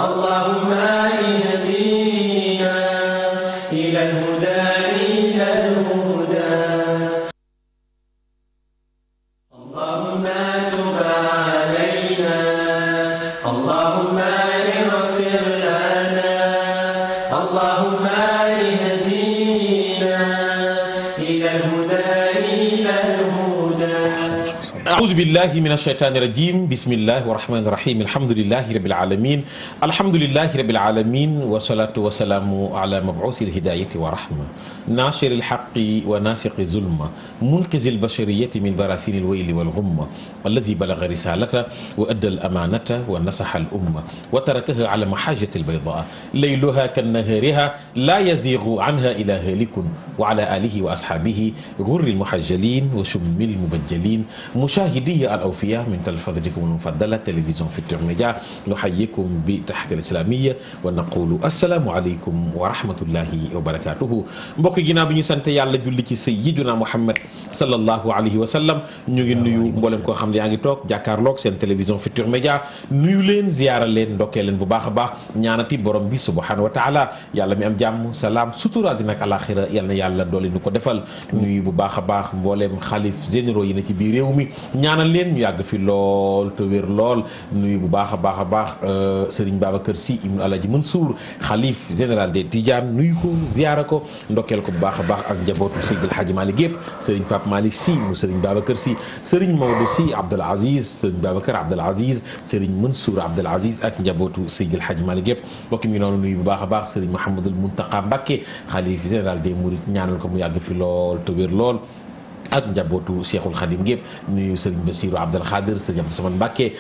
اللهم اهدنا إلى الهدى اللهم تب علينا اللهم اغفر لنا اللهم اهدنا إلى الهدى أعوذ بالله من الشيطان الرجيم بسم الله الرحمن الرحيم الحمد لله رب العالمين الحمد لله رب العالمين والصلاة والسلام على مبعوث الهداية ورحمة ناشر الحق وناسق الظلم منقذ البشرية من براثين الويل والغمة الذي بلغ رسالته وأدى الأمانة ونصح الأمة وتركها على محاجة البيضاء ليلها كنهارها لا يزيغ عنها إلا هالك وعلى آله وأصحابه غر المحجلين وشم المبجلين مشاهدي الأوفياء من تلفزيونكم المفضلة تلفزيون فيتور ميديا نحييكم بتحية الإسلامية ونقول السلام عليكم ورحمة الله وبركاته mbokk ginnaaw bi ñu sant yàlla julli ci sayyiduna Muhammad sallallahu alayhi wa sallam ñu ngi nuyu mboolem koo xam ne yaa ngi toog jàkkaarloog seen télévision Futur Média nuyu leen ziyaara leen ndokkee leen bu baax a baax ñaanati borom bi subhanahu wa taala yàlla mi am jàmm salaam sutura àddina ak alaxira yal na yàlla doole nu ko defal nuyu bu baax a baax mbooleem xalif généraux yi na ci biir réew mi ñaanal leen ñu yàgg fi lool te wér lool nuyu bu baax a baax a baax Serigne Babacar Sy ibnu Alaji Mansour xalif général des Tidianes nuyu ko ziyaara ko ndokkeel ko bu baax a baax ak njabootu Seydil Hadji Malick yëpp Serigne Pape Malick Sy mu Serigne Babacar Sy Serigne Maodo Sy Abdoul Aziz Serigne Babacar Abdoul Aziz Serigne Mansour Abdoul Aziz ak njabootu Seydil Hadji Malick yëpp mbokk mi noonu nuyu bu baax a baax Serigne Mouhamadoul Mountakha Mbacké xalif général des Mourides ñaanal ko mu yàgg fi lool te wér lool ak njabootu Cheikhul Khadim gépp nuyu Serigne Bassirou Abdoul Khadir Serigne Abdou Samane Mbacké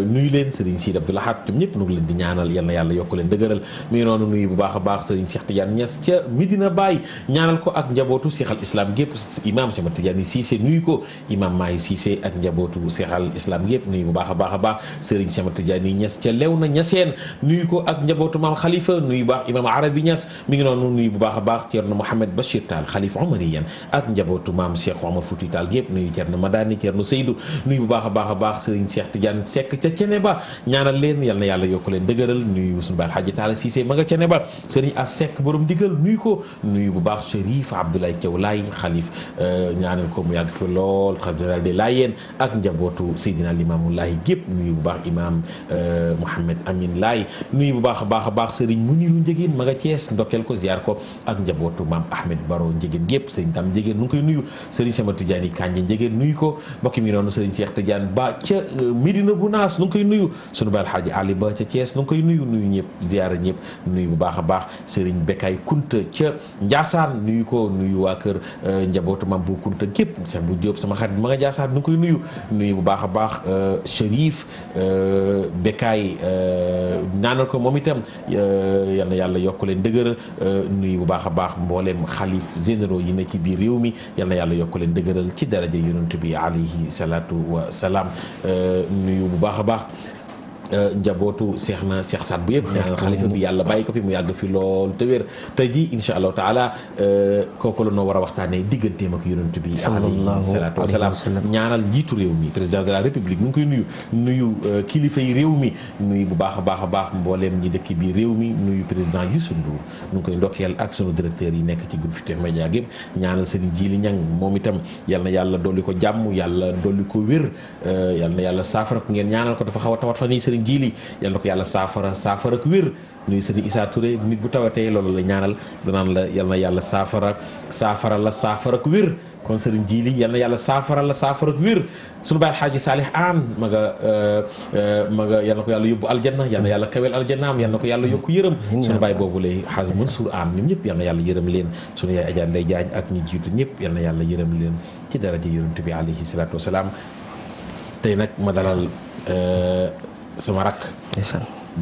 nuyu leen Serigne Sidi Abdou Lahad ñoom ñëpp nu ngi leen di ñaanal yal na yàlla yokk leen dëgëral mi noonu nuyu bu baax a baax Serigne Cheikh Tidiane Niass ca Medina Baye ñaanal ko ak njabootu Cheikh al Islam gépp imam Cheikh Tidiane Cissé nuyu ko imam Mahi Cissé ak njabootu Cheikh al Islam gépp nuyu bu baax a baax a baax Serigne Cheikh Tidiane Niass ca Léona Niassène nuyu ko ak njabootu Maam Khalifa nuyu bu baax imam Arabi Niass mi ngi noonu nuyu bu baax a baax Thierno Mohamed Bachir Tall Khalifa Omariyan ak njabootu Maam Cheikh Omar Fouti Tall gépp nuyu Thierno Madani Thierno Seydou nuyu bu baax a baax a baax Serigne Cheikh Tidiane Seck ca Ceneba ñaanal leen yal na yàlla yokk leen dëgëral nuyu suñu baay Hadji Talla Cissé ma nga Ceneba Serigne As Seck borom digal nuyu ko nuyu bu baax Chérif Abdoulaye Thiaw Laye xalif ñaanal ko mu yàgg fi lool xalif général des Layènes ak njabootu Seydina Limamou Laye gépp nuyu bu baax imam Mouhamed Amin Laye nuyu bu baax a baax a baax Serigne Muniru Njegéen ma nga Thiès ndokkeel ko ziar ko ak njabootu maam Ahmed Baro Njegéen gépp Serigne Tam Njegéen nu ngi koy nuyu Serigne Sama Tidiane Kandji Njegéen nuyu ko mbokki mi noonu Serigne Cheikh Tidiane Ba ca Medina Gounass nu ngi koy nuyu sunu baay Alhaji Ali Ba ca Thiès nu ngi koy nuyu ñëpp ziara ñëpp nuyu bu baax a baax Serigne Bekay Kunta ca Ndiassane nuyu ko nuyu waa kër njabootu Mam Bu Kunta gépp Cheikh Bu Diop sama xarit ma nga Ndiassane nu ngi koy nuyu bu baax a baax Chérif Bekay ñaanal ko moom itam yal na yàlla yokk leen dëgëra nuyu bu baax a baax mbooleem xalif généraux yi na ci biir réew mi yal na yàlla yokk leen dëgëral ci daraja yonent bi alayhi salaatu wa salaam nuyu bu baax a baax njabootu Cheikh na Cheikh Saad bu yëpp ñaanal xalifa bi yàlla bàyyi ko fi mu yàgg fi lool te wér tey ji insha allahu taala kooku la noo war a waxtaanee digganteem ak yonent bi alayhi salaatu wasalaam ñaanal njiitu réew mi président de la république nu ngi koy nuyu kilifa yi réew mi nuyu bu baax a baax a baax mbooleem ñi dëkk bi réew mi nuyu président Youssou Ndour nu ngi koy ndokkeel ak sunu directeur yi nekk ci groupe Futurs Médias gépp ñaanal Serigne Djili Niang moom itam yal na yàlla dolli ko jàmm yàlla dolli ko wér yal na yàlla saafara ko ngeen ñaanal ko dafa xaw a tawat fa nii Serigne Djili yal na ko yàlla saafara ak wér nuyu Serigne Issa Touré nit bu tawatee loolu la ñaanal danaan la yal na yàlla saafara ak wér kon Serigne Djili yal na yàlla saafara ak wér sunu baay Hadji Salih Anne ma nga yal na ko yàlla yóbbu aljanna yal na yàlla kawel aljannaam yal na ko yàlla yokku yërëm sunu baay boobu lay Hadji Mansour Anne ñoom ñëpp yal na yàlla yërëm leen sunu yaay Adja Ndeye Diagne ak ñi jiitu ñëpp yal na yàlla yërëm leen ci daraja yonent bi alayhi salaatu wasalaam tey nag ma dalal sama rakk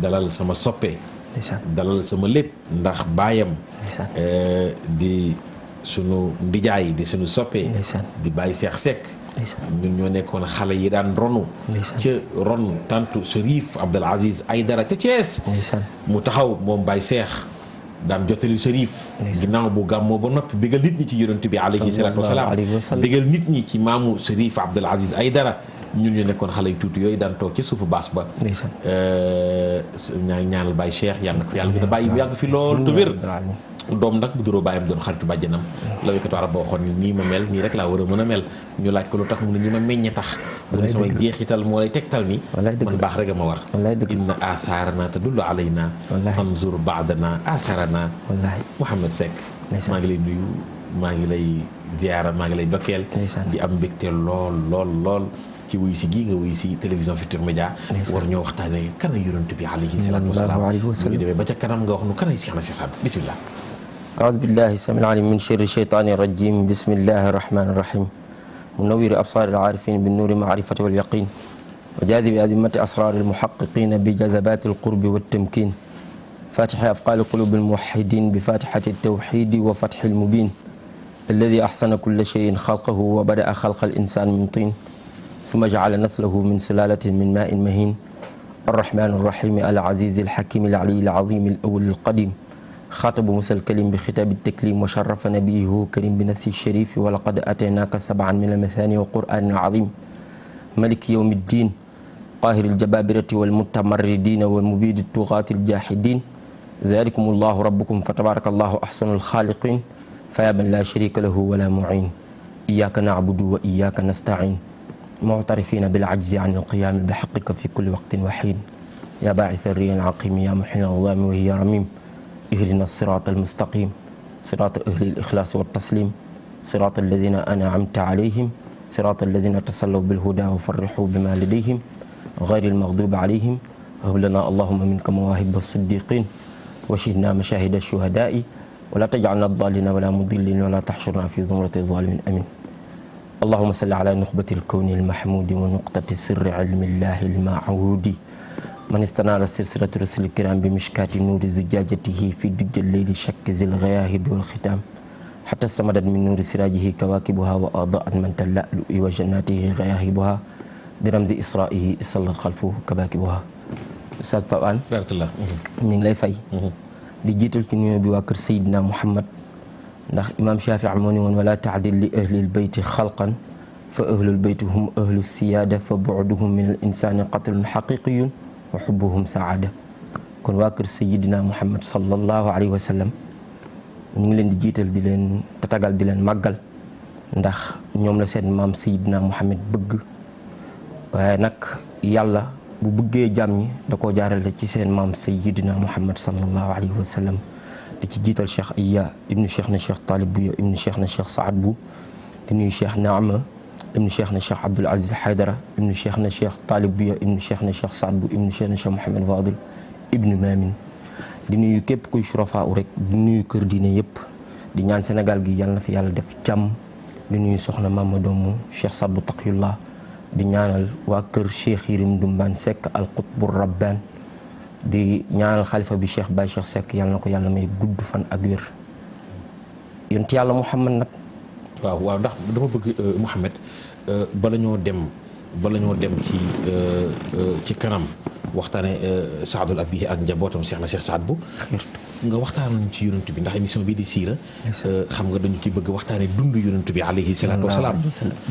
dalal sama soppe dalal sama lépp ndax baayam di sunu ndijaay di sunu soppe di Baye Cheikh Seck ñun ñoo nekkoon xale yi daan ronu ca ron tantu Chérif Abdoul Aziz Aïdara ca Thiès mu taxaw moom Baye Cheikh daan jottali Chérif ginnaaw bu gàmmoo ba noppi bégal nit ñi ci yonent bi alayhi salaatu wasalaam bégal nit ñi ci maamu Chérif Abdoul Aziz Aïdara ñun ñu nekkoon xale yu tuuti yooyu daan toog ci suufu baas ba ñaanal Baye Cheikh yàlla na ko yàlla gën a bàyyi mu yàgg fi lool te wér doom nag bu duroo bàyyam doon xaritu bàjjanam la wéykatu arab boo waxoon ni nii ma mel nii rek laa war a mën a mel ñu laaj ko lu tax mu ne ñi ma meññe tax mu ne samay jeexital moo lay tegtal ni man baax rek a ma war inna athaarana tadullu alayna fanzur baadana asarana Mouhamed Seck maa ngi lay nuyu maa ngi lay ziyaara maa ngi lay dokkeel di am mbégte lool ci wuy si gii nga wuy si télévision Futurs Médias war ñoo waxtaanee kan ay yonent bi alayhi salaatu wasalaam bu ñu demee ba ca kanam nga wax nu kan ay Cheikh na Cheikh Saad bismillah أعوذ بالله السميع العليم من شر الشيطان الرجيم بسم الله الرحمن الرحيم منور أبصار العارفين بالنور معرفة واليقين وجاذب أدمة أسرار المحققين بجذبات القرب والتمكين فاتح أفقال قلوب الموحدين بفاتحة التوحيد وفتح المبين الذي أحسن كل شيء خلقه وبدأ خلق الإنسان من طين ثم جعل نسله من سلالة من ماء مهين الرحمن الرحيم العزيز الحكيم العلي العظيم الأول القديم خاطب موسى الكليم بخطاب التكليم وشرف نبيه كريم بنفسه الشريف ولقد أتيناك سبعا من المثاني وقرآن عظيم ملك يوم الدين قاهر الجبابرة والمتمردين ومبيد الطغاة الجاحدين ذلكم الله ربكم فتبارك الله أحسن الخالقين فيا من لا شريك له ولا معين إياك نعبد وإياك نستعين معترفين بالعجز عن القيام بحقك في كل وقت وحين يا باعث الريح العقيم يا محين الظلام وهي رميم اهدنا الصراط المستقيم صراط أهل الإخلاص والتسليم صراط الذين أنعمت عليهم صراط الذين تسلوا بالهدى وفرحوا بما لديهم غير المغضوب عليهم هب لنا اللهم منك مواهب الصديقين وشهدنا مشاهد الشهداء ولا تجعلنا الضالين ولا مضلين ولا تحشرنا في زمرة الظالمين أمين اللهم صل على نخبة الكون المحمود ونقطة سر علم الله المعهود من استنار سلسلة رسل الكرام بمشكاة نور زجاجته في دج الليل شك ذي الغياهب والختام حتى استمدت من نور سراجه كواكبها وأضاءت من تلألؤ وجناته غياهبها برمز إسرائه صلت خلفه كواكبها Ustaz Pape Hann barakallah ñu ngi lay fay di jiital ci nuyoo bi waa kër Seydina Muhammad ndax imam Shafii moo ni woon wala taadil li ahlil bayti xalqan fa ahlul bayti hum ahlu siyaada fa bu'duhum min al insani qatlun xaqiqiyun wa xubbuhum saada kon waa kër Seydina Muhammad sallallahu alayhi wa sallam ñu ngi leen di jiital di leen tatagal di leen màggal ndax ñoom la seen maam Seydina Muhammad bëgg waaye nag yàlla bu bëggee jàmm ñi da koo jaarale ci seen maam Seydina Muhammad sallallahu alayhi wa sallam di ci jiital Cheikh Iya ibnu Cheikh na Cheikh Talib Bouya ibnu Cheikh na Cheikh Saad Bou di nuyu Cheikh Naama ibnu Cheikh na Cheikh Abdoul Aziz Haydara ibnu Cheikh na Cheikh Talib Bouya ibnu Cheikh na Cheikh Saad Bou ibnu Cheikh na Cheikh Mouhamed Fadil ibnu Mamin di nuyu képp kuy surafa u rek di nuyu kër diine yëpp di ñaan Sénégal gi yàlla na fi yàlla def jàmm di nuyu soxna Mama doomu Cheikh Sadbou Taqiyullah di ñaanal waa kër Cheikh Yirim Dumbaan Seck al Qutbu Rabbaan di ñaanal xalifa bi Cheikh Baye Cheikh Seck yàlla na ko yàlla may gudd fan ak wér yonent yàlla Muhammad nag waaw ndax dama bëgg Mouhamed bala ñoo dem ci kanam waxtaane Saadul Abi ak njabootam Cheikh na Cheikh Saad Bou nga waxtaanoon ci yonent bi ndax émission bi di siira xam nga dañu ci bëgg waxtaane dund yonent bi alayhi salaatu wasalaam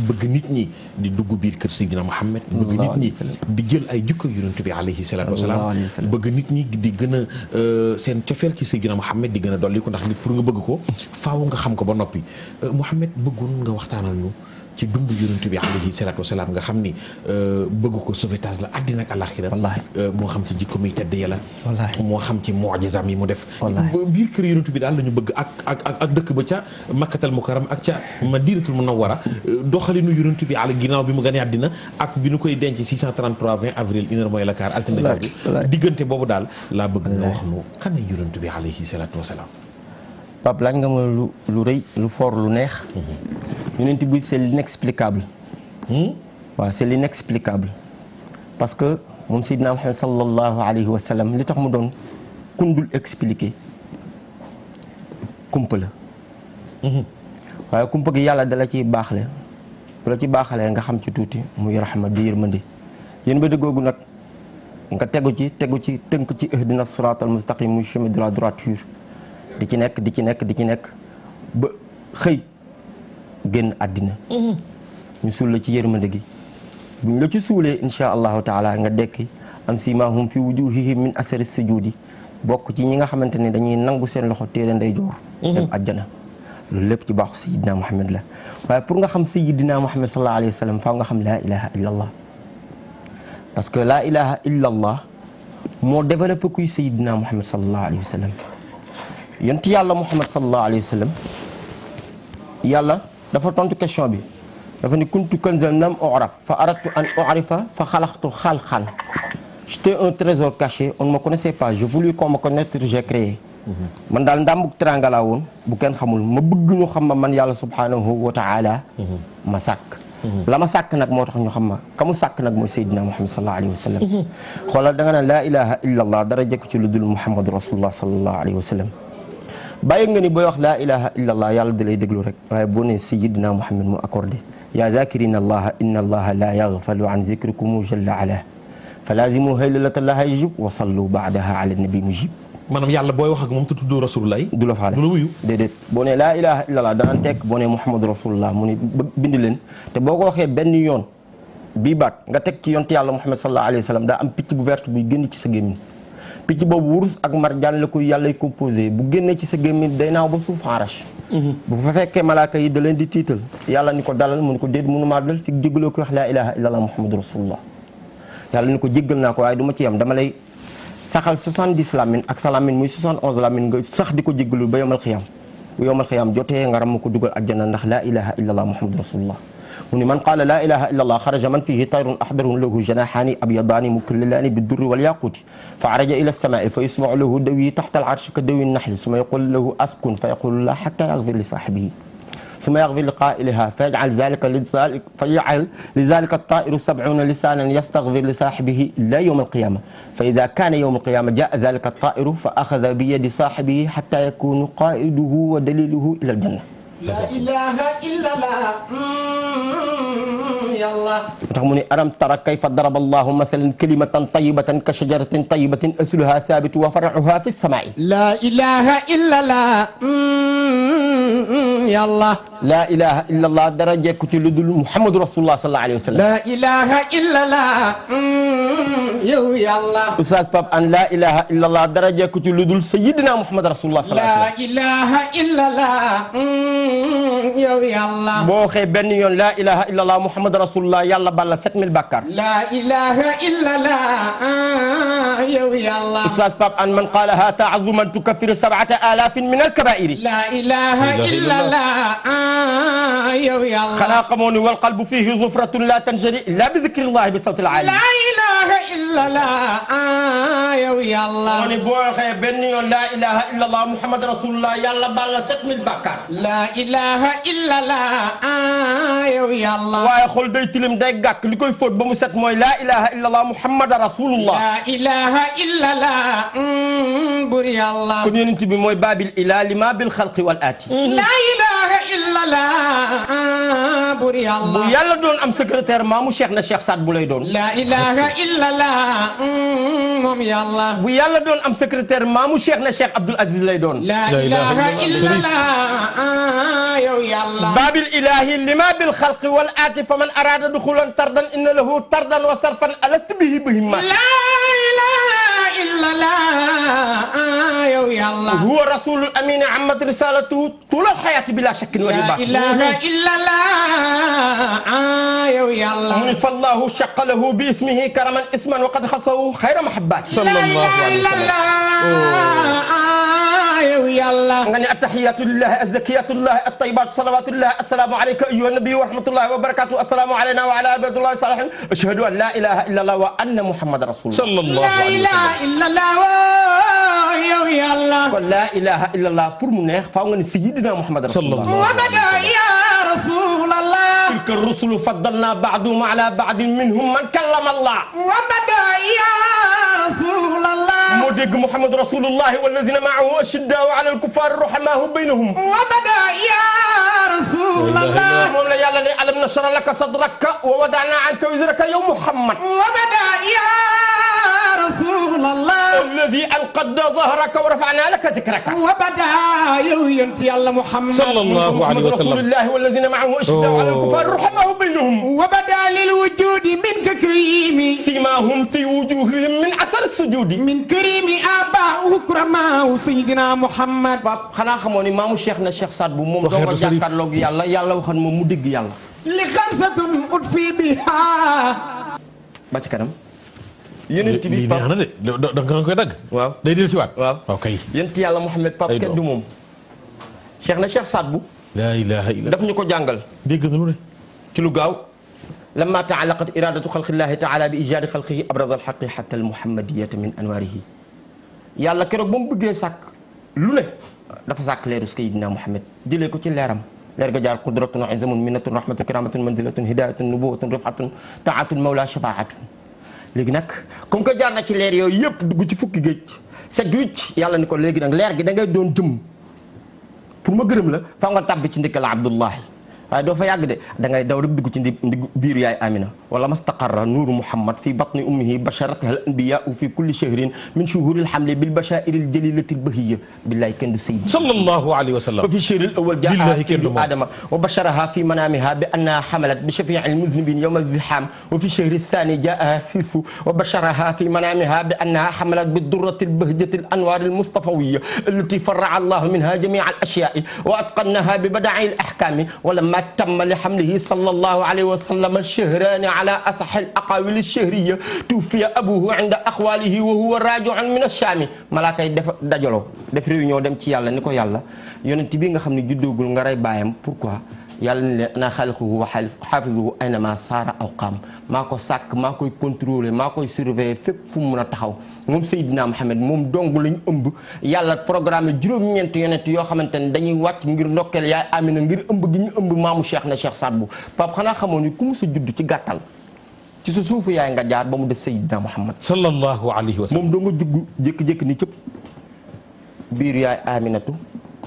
bëgg nit ñi di dugg biir kër Seydina Muhammad bëgg nit ñi di jël ay jukko yonent bi alayhi salaatu wasalaam bëgg nit ñi di gën a seen cofeel ci Seydina Muhammad di gën a dolli ko ndax nit pour nga bëgg ko faaw nga xam ko ba noppi Mouhamed bëggoon nga waxtaanal ñu ci dund yonent bi alayhi salaatu wasalaam nga xam ni bëgg ko sauvetage la àddina ak àlaxira moo xam ci jikko muy tedd yàlla moo xam ci mu'jizam yi mu def biir kër yonent bi daal la ñu bëgg ak dëkk ba ca Makkatal Mukarram ak ca Madinatul Munawwara doxalinu yonent bi ala ginnaaw bi mu gane àddina ak bi ñu koy denc 633 20 avril 1h mooy la kaar altine jooju diggante boobu daal laa bëgg nga wax nu kan ay yonent bi alayhi salaatu wasalaam Pape laaj nga ma lu rëy lu fort lu neex yonent bi c'est l'inexplicable waaw c'est l'inexplicable parce que moom Seydina Muhammad sallallahu alayhi wa sallam li tax mu doon kundul expliquer kumpa la waaye kumpa gi yàlla dala ciy baaxle bu la ci baaxalee nga xam ci tuuti muy rahma di yërmande yërmande googu nag nga tegu ci tënk ci ihdina siratal mustaqim muy chemin de la droiture di ci nekk ba xëy génn àddina ñu suul la ci yërmande gi buñ la ci suulee insha allahu taala nga dekki am simahum fi wujuhihim min asari sujudi bokk ci ñi nga xamante ne dañuy nangu seen loxo téere ndeyjoor dem àjjana loolu lépp ci baaxu sayidina Muhammad la waaye pour nga xam sayidina Muhammad sallallahu alayhi wa sallam faaw nga xam laa ilaha illa allah parce que laa ilaha illa allah moo développé kuy sayidina Muhammad sallallahu alayhi wa sallam yonent yàlla Muhammad sallallahu alayhi wa sallam yàlla dafa tontu question bi dafa ni kuntu kanzan lam u'raf fa aradtu an u'rifa fa xalaqtu xalqan j'étais un trésor caché on ne me connaissait pas je voulus qu'on me connaisse j'ai créé man daal ndàmbug teranga laa woon bu kenn xamul ma bëgg ñu xam ma man yàlla subhanahu wa ta'ala ma sàkk la ma sàkk nag moo tax ñu xam ma ka mu sàkk nag mooy Seydina Muhammad sallallahu alayhi wa sallam xoolal da nga naan laa ilaha illa allah dara jëkk ci lu dul Muhammadu rasulullah sallallahu alayhi wa sallam bàyyi nga ni booy wax laa ilaha illa allah yàlla da lay déglu rek waaye boo ne Seydina Muhammad mu accordé yaa zakirina allaha inna allaha la yaghfalu an zikrikum jalla ala fa lazimu haylatallaha yajib wa sallu ba'daha ala nabi mujib maanaam yàlla booy wax ak moom te tuddoo rasulullah du la faale du la wuyu déedéet boo ne laa ilaha illallah danaan tekk boo ne muhammadu rasulullah mu ni bind leen te boo ko waxee benn yoon bii baat nga teg ci yonte yàlla muhammad sallallahu alayhi wa sallam daa am picc bu verte buy génn ci sa gémmiñ picc boobu wurus ak marjaan la ko yàllay composé bu génnee ci sa gémmiñ day naaw ba suuf arash bu fa fekkee malaaka yi da leen di tiital yàlla ni ko dalal mu ni ko déet mënu maa dal fi jéggaloo ko wax laa ilaha illallah muhammadu rasulullah yàlla ni ko jéggal naa ko waaye du ma ci yam dama lay saxal 70 lamin ak sa lamin muy 71 lamin nga sax di ko jéggalul ba yowmal xiyaam bu yowmal xiyaam jotee nga ram ko dugal àjjana ndax laa ilaha illallah muhammadu rasulullah mu ni man qaala laa ilaha illallah xaraja man fihi tayrun ahdarun lahu janahaani abyadaani mukallallaani biddurri wal yaquuti fa araja ila samaai fa yusmau lahu dawi taxta al arshi ka dawi naxli suma yaqul lahu askun fa yaqulu la xatta yaxfir li saaxibihi ثم يغفر لقائلها فيجعل لذلك الطائر 70 لسانا يستغفر لصاحبه إلى يوم القيامة فإذا كان يوم القيامة جاء ذلك الطائر فأخذ بيد صاحبه حتى يكون قائده ودليله إلى الجنة لا إله إلا الله يا الله tax mu ni alam tara kayfa daraba Allahu masalan kalimatan tayyibatan ka shajaratin tayyibatin asluha thabitun wa far'uha fi as-samaa'i لا إله إلا الله يا الله لا إله إلا الله dara jekku ci lu dul Muhammadu Rasulullah sallallahu alayhi wa sallam لا إله إلا الله يا الله Oustaz Pape Hann la ilaha illa Allah dara jekku ci lu dul Sayyidina Muhammad Rasulullah sallallahu alayhi wa sallam لا إله إلا الله يا الله boo waxee benn yoon la ilaha illa Allah Muhammad Rasulullah yàlla bal la 7000 bàkkaar لا إله إلا الله يا الله Oustaz Pape Hann man qaalaha ta'azzuman tukaffiru 7000 min al-kabaa'ir لا إله إلا الله يا الله xanaa xamoo ni wal qalbu fihi zufratun la tanjari illa bi dhikrillahi bi sawtil aali لا إله إلا الله يا الله moo ni boo waxee benn yoon la ilaha illa Allah Muhammad Rasulullah yàlla bal la 7000 bàkkaar لا إله إلا الله يا الله waaye xol day tilim day gàkk li koy fóot ba mu set mooy la ilaha illa Allah Muhammad Rasulullah لا إله إلا الله بري الله kon yonent bi mooy baabil ilaa lima bil xalqi wal aati لا إله إلا الله بري bu الله yàlla doon am secrétaire maamu Cheikh na Cheikh Saad bu lay doon لا إله إلا الله moom يا الله bu yàlla doon am secrétaire maamu Cheikh na Cheikh Abdoul Aziz lay doon لا إله إلا الله يا الله baabil ilaahi lima bil xalqi wal aati fa man araada duxulan tardan inna lahu tardan wa sarfan alastu bihi bihimma لا إله إلا الله يا الله huwa rasulul amin ammat risalatu tulal xayaati bila shakkin wa لا riba إله إلا الله يا الله mu ni fallahu shaqa lahu bi ismihi karaman isman wa qad xasahu xayra mahabbaati لا إله إلا الله يا الله nga ne attahiyatu lillahi azzakiyatu lillahi at-tayyibatu salawatu lillahi assalaamu alayka ayyuha nabiyyu wa rahmatullahi wa barakatuh assalaamu alayna wa ala ibadillahi salihin ashhadu an la ilaha illa allah wa anna muhammadan rasulullah sallallahu لا alayhi wa إله sallam. إلا الله يا الله kon la ilaha illa allah pour mu neex faaw nga ne sayyidina muhammad rasulullah وبدا يا رسول الله tilka rusulu faddalna ba'dahum ala ba'din minhum man kallama allah وبدا يا رسول الله moo dégg muhammad rasulullah wallazina ma'ahu ashiddaa'u ala al-kuffari ruhamaa'u baynahum وبدا يا رسول الله moom la yàlla ne alam nashrah laka sadraka wa wada'na anka wizraka yow muhammad وبدا يا رسول الله alladi anqadda dahraka wa rafa'na laka zikraka wa bada yow yonent yàlla Muhammad sallallahu alayhi wa sallam rasulullahi walladina ma'ahu ashiddaa'u 'ala al-kuffari ruhamaa'u baynahum wa bada lil wujudi min karimi simahum fi wujuhihim min asar sujudi min karimi aba'u kurama sayyidina Muhammad. xanaa xamoo ni maamu Cheikh na Cheikh Saad bu moom doo ko jàkkaarloog yàlla yàlla waxoon moom mu dégg yàlla. li xamsatun utfi biha. ba ci kanam. yonent bi lii neex na de da nga koy dagg. waaw day dellusiwaat. waaw ok. yonent yàlla Muhammad Pape kenn du moom. Cheikh na Cheikh Saad bu. laa ilaaha illa daf ñu ko jàngal. dégg na lu ne. ci lu gaaw. lamma taallaqat iradatu xalqillahi taala bi ijaadi xalqihi abraza alxaqi xata almuhammadiyata min anwaarihi. yàlla keroog ba mu bëggee sàkk lu ne dafa sàkk leeru sayyidina Muhammad jëlee ko ci leeram. leer ga jaar qudratun izamun minnatun rahmatun kiramatun manzilatun hidayatun nubuwatun rifatun taatun mawla shafaatun. léegi nag comme que jaar na ci leer yooyu yëpp dugg ci fukki géej set wicc yàlla ni ko léegi nag leer gi da ngay doon jëm pour ma gërëm la fa nga tàbbi ci ndikkal Abdullahi waaye doo fa yàgg de da ngay daw rek dugg ci ndig biir yaay Amina wala mastaqarra nuuru Muhammad fi batni ummihi basharatha al anbiyaau fi kulli shahrin min shuhuri al hamli bil bashairi al jalilati al bahiyya billahi kenn du sayyid sallallahu alayhi wa sallam. wa fi shahri al awwal jaa sayyidu Adama wa basharaha fi manamiha bi annaha hamalat bi shafi'i al muznibin yawma al-ziham wa fi shahri ath-thani jaaha Fisu wa basharaha fi manamiha bi annaha hamalat bi durrati al bahjati al anwar al mustafawiyya allati farra'a Allahu minha jami' al ashya'i wa atqannaha bi bada'i al ahkami ma tamma li hamlihi sallallahu alayhi wa sallam shahraani ala asahhi al-aqaawil ash-shahriyya tuwuffiya abuhu inda aqwaalihi wa huwa raaji'un min ash-shaami malaaka yi def dajaloo def réunion dem ci yàlla ni ko yàlla yonent bi nga xam ne juddoogul nga rey baayam pourquoi yàlla ni leen ana xaaliquhu wa xaafizuhu aynama saara aw qaam maa ko sàkk maa koy contrôler maa koy surveiller fépp fu mu mun a taxaw moom Seydina Muhammad moom dong lañ ëmb yàlla programme juróom-ñeenti yonent yoo xamante ne dañuy wàcc ngir ndokkeel yaay Amina ngir ëmb gi ñu ëmb maamu Cheikh na Cheikh Saad bu Pape xanaa xamoon ni ku mu sa judd ci gàttal ci sa suufu yaay nga jaar ba mu des Seydina Muhammad sallallahu alayhi wa sallam. moom doo nga jugg jékki-jékki ni cëpp biir yaay Aminatu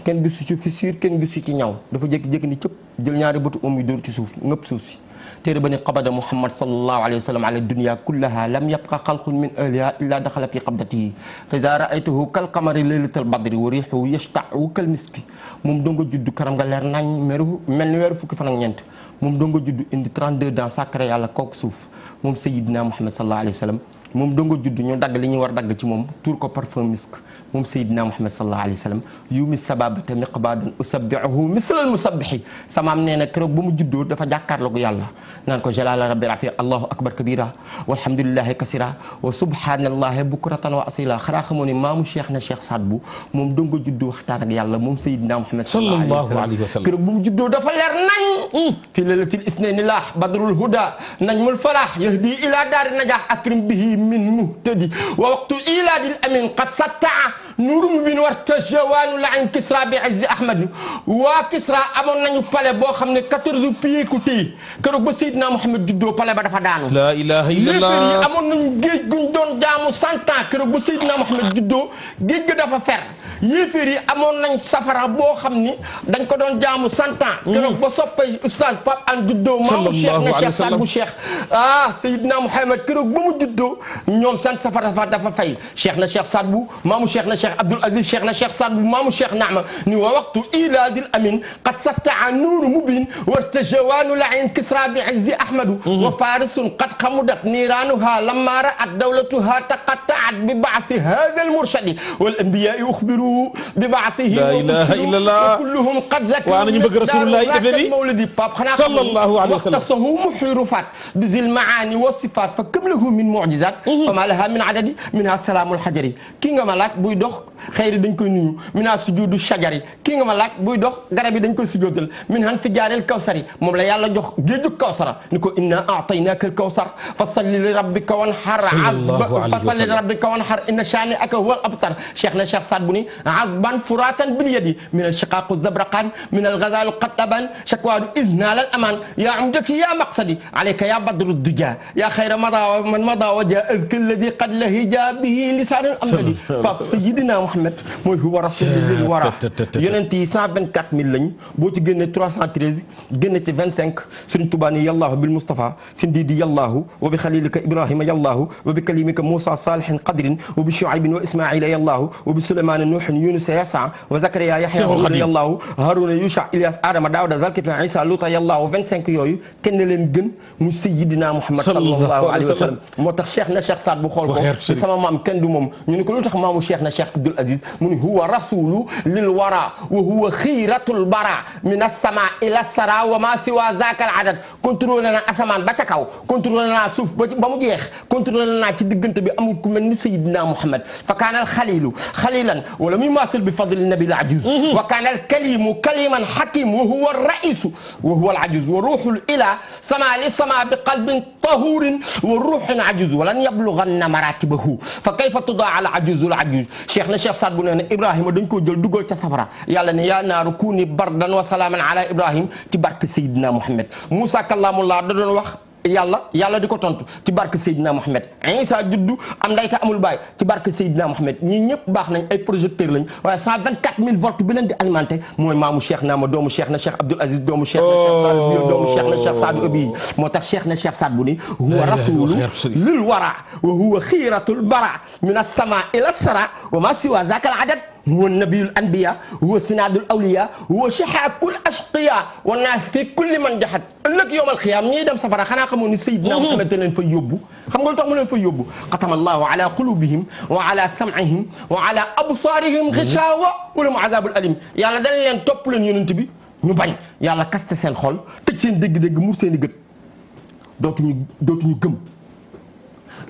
kenn gisu ci fissure kenn gisu ci ñaw dafa jékki-jékki ni cëpp jël ñaari bëtu om yi dóor ci suuf ngëpp suuf si téere ba ni qabada Muhammad sallallahu alayhi wa sallam ala dunya kullaha lam yabqa xalqun min ahliha illa daxala fi qabdatihi fa iza raaytahu kal qamari laylatal badri wa riixuhu yashta'u kal miski moom doo nga judd karam nga leer nañ mel ni weeru fukki fan ak ñeent moom doo nga judd indi 32 dans sacré yàlla kooku suuf moom Sayyidina Muhammad sallallahu alayhi wa sallam moom doo nga judd ñu dagg li ñuy war dagg ci moom tuur ko parfum misk moom Seydina Muhammad sallallahu alayhi wa sallam yumi sababata miqbadan usabbihuhu mislal musabbihi samaam nee na keroog ba mu juddoo dafa jàkkaarloo ko yàlla naan ko jalala rabbi rafi allahu akbar kabira walhamdulillahi kasira wa subhanallahi bukratan wa asila xanaa xamoo ne maamu Cheikh na Cheikh Saad bu moom doo nga juddoo waxtaan ak yàlla moom Seydina Muhammad sallallahu alayhi wa sallam keroog ba mu juddoo dafa leer nañ fi lailatil isnayni lah badrul huda najmul falah yahdi ila daari najah akrim bihi min muhtadi wa waqtu iladil amin qad satta nuuru mubin wartajawaanu la in Kisra bi izzi Ahmad waa Kisra amoon nañu palais boo xam ne 14 pieds ku téye keroog ba Seydina Muhammad juddoo palais ba dafa daanu. la ilaha illallah yéefar yi amoon nañu géej guñ doon jaamu 100 ans keroog ba Seydina Muhammad juddoo géej ga dafa fer yéefar yi amoon nañ safara boo xam ni dañ ko doon jaamu 100 ans. keroog ba soppay oustaz Pape An juddoo. maamu Cheikh na Cheikh Saad bu Cheikh Seydina Muhammad keroog ba mu juddoo ñoom seen safara dafa fay Cheikh na Cheikh Saad bu maamu Cheikh na Cheikh Abdoul Aziz Cheikh na Cheikh Saad bu maamu Cheikh Naama ni wa waqtu iladil amin qad satta'a nuuru mubin wartajawaanu la'in Kisra bi izzi Ahmadu wa farisun qad xamudat niiranuha lamma ra'at dawlatuha taqatta'at bi ba'thi hadha al murshadi wal anbiya'i ukhbiru bi ba'thihi la ilaha illallah wa kulluhum qad zakaru wa nañu bëgg rasulullah def ni mawlidi Pape xanaa sallallahu alayhi wa sallam waqtasahu muhirufat bi zil maani wa sifat fa kam lahu min mu'jizat fa ma laha min adadi minha salaamul hajari kii nga ma laaj buy dox xëyri dañ koy nuyu mina sujudu shajari kii nga ma laaj buy dox garab yi dañ koy sujudal min han fi jaareel kawsari moom la yàlla jox géeju kawsara ni ko inna a'taynaka al kawsar fa salli li rabbika wanhar fa salli li rabbika wanhar inna shani'aka huwal abtar cheikh na cheikh Saad bu ni azban furatan bil yadi min al shiqaq zabraqan min al ghazal qataban shakwadu izna lal aman ya umdati ya maqsadi alayka ya badru duja ya khayra man mada waja azka alladhi qad lahija bihi lisan al amdadi pap sayyidina Seydina Muhammad mooy huwa rasulul wara yonent yi 124000 lañ boo ci génne 313 génne ci 25 Sëriñ Tuubaa ni yallaahu bil Mustafa sindidi yallaahu wa bi xalilika Ibrahima yallaahu wa bi kalimika Moussa salihin qadrin wa bi Shuaybin wa Ismaila yallaahu wa bi Souleymane Nuuhin Yunusa Yasa wa Zakariya Yahya yallaahu Haruna Yusha Ilyas Adama Daawuda Zalkifli Isa Luta yallaahu 25 yooyu kenn leen gën mu Seydina Muhammad sallallahu alayhi wa sallam moo tax Cheikh na Cheikh Saad bu xool ko sama maam kenn du moom ñu ne ko lu tax maamu Cheikh na Cheikh Abdoul Aziz mu ni huwa rasulu lil wara wa huwa xiiratul bara min as-sama ila sara wa ma siwa zaka al adad contrôlé na asamaan ba ca kaw contrôlé na suuf ba mu jeex contrôlé na ci diggante bi amul ku mel ni Seydina Muhammad fa kaana al xalilu xalilan wala muy maasul bi fadli nabi al ajuz wa kaana al kalimu kaliman hakim wa huwa ar raisu wa huwa al ajuz wa ruhul ila sama li sama bi qalbin tahurin wa ruhin ajuz wa lan yablughanna maratibahu fa kayfa tudaa al ajuz al ajuz Cheikh na Cheikh Saad bu nee na Ibrahima dañ koo jël dugal ca safara yàlla ne yaa naaru kuuni bardan wa salaaman ala Ibrahim ci barke Seydina Muhammad Moussa kallaamullah da doon wax yàlla di ko tontu ci barke Seydina Muhammad Isa juddu am ndey te amul baay ci barke Seydina Muhammad ñii ñëpp baax nañ ay projecteurs lañ waaye 124000 volts bi leen di alimenté mooy maamu Cheikh Naama doomu Cheikh na Cheikh Abdoul Aziz doomu Cheikh na Cheikh Talib doomu Cheikh na Cheikh Saadu Abi moo tax Cheikh na Cheikh Saad bu ni huwa rasulu lil wara wa huwa xiiratul bara min as-sama ila as-sara wa ma siwa zaka al adad huwa nabiyul anbiya huwa sinadul awliya huwa shihaakul ashqiya wa naas fi kulli man jahat ëllëg yowmal xiyaam ñiy dem safara xanaa xamoon ni Seydina Muhammad leen fa yóbbu xam nga lu tax mu leen fa yóbbu xatama allahu ala qulubihim wa ala sam'ihim wa ala absaarihim gishawa wa lahum azabul alim yàlla dañ leen topp leen yonent bi ñu bañ yàlla kaste seen xol tëj seen dégg-dégg mur seen i gët dootuñu gëm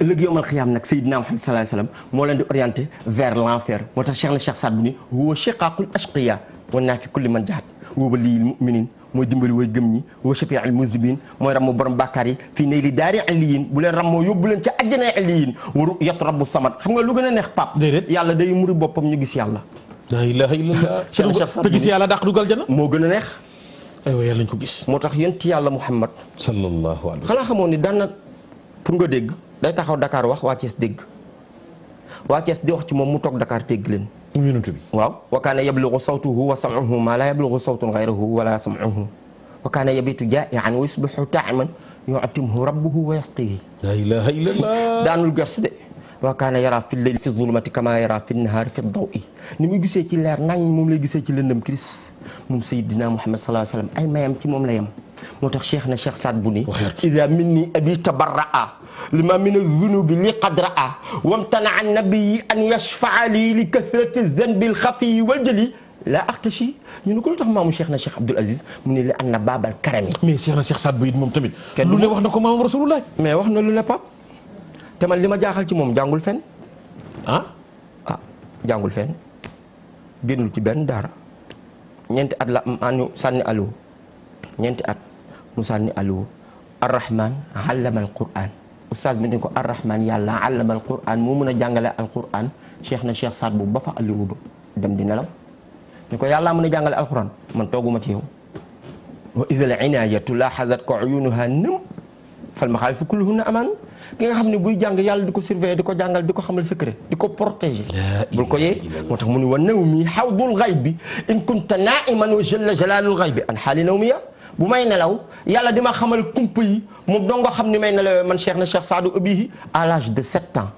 ëllëg yowmal xiyaam nag Seydina Muhammad sallallahu alayhi wasallam moo leen di orienté vers l'enfer moo tax Cheikh na Cheikh Saad bu ni huwa shiqaaqul ashqiya wa naafi kulli man jahat wa waliyil mu'minin mooy dimbali way gëm ñi wa shafi'il muznibin mooy rammoo borom bàkkaar yi fii nay li daari illiyin bu leen rammoo yóbbu leen ca àjjana illiyin wa ru'yatu rabbu samad xam nga lu gën a neex pap yàlla day muri boppam ñu gis yàlla la ilaha illallah te gis yàlla dàq dugal jana moo gën a neex aywa yàlla nañ ko gis moo tax yonent yàlla Muhammad sallallahu alayhi xanaa xamoon ni daan na pour nga dégg day taxaw Dakar wax waa Thiès dégg waa Thiès di wax ci moom mu toog Dakar dégg leen minute bi waaw wa kaana yablughu sawtuhu wa sam'uhu ma la yablughu sawtun ghayruhu wala sam'uhu wa kaana yabitu jaa'ian wa yusbihu taa'iman yu'timuhu rabbuhu wa yasqihi la ilaha illallah daanul gëstu de wa kaana yara fi layli fi zulumati kama yara fi nahaari fi dawi ni muy gisee ci leer nañ moom lay gisee ci lëndëm kiris moom Seydina Muhammad sallallahu alayhi wasallam ay mayam ci moom la yem moo tax Cheikh na Cheikh Saad bu ni ida minni abi tabarra'a lima min az-zunubi li qad ra'a wamtana'a an-nabiyyu an yashfa'a li li kathrati az-zanbi al-khafiyyi wal-jali la axtashi ñu ne ko lu tax maamu Cheikh na Cheikh Abdoul Aziz mu ne la anna baabal karami mais Cheikh na Cheikh Saad bu it moom tamit lu ne wax na ko maamu Rasulullah mais wax na lu ne pap te man li ma jaaxal ci moom jàngul fenn jàngul fenn génnul ci benn daara ñeenti at la anu sànni allo ñeenti at mu sànni allo arrahman allama alquran oustaz bi ne ko arrahman yàlla allama alquran moo mën a jàngale alquran Cheikh na Cheikh Saad bu ba fa allo ba dem di nelaw ni ko yàlla mën a jàngale alquran man tooguma ci yow wa idal inayatu laxazat ko uyunuha nam fal maxaalifu kulluhunna amaan ki nga xam ne buy jàng yàlla di ko surveiller di ko jàngal di ko xamal secret di ko protéger bul ko yee moo tax mu ne wa nawmi xawdul xaybi in kunta naiman wa jalla jalalul xaybi an xaali nawmiya bu may nelaw yàlla di ma xamal kumpa yi moom dong nga xam ni may nelawee man Cheikh na Cheikh Saadu Abihi à l'âge de 7 ans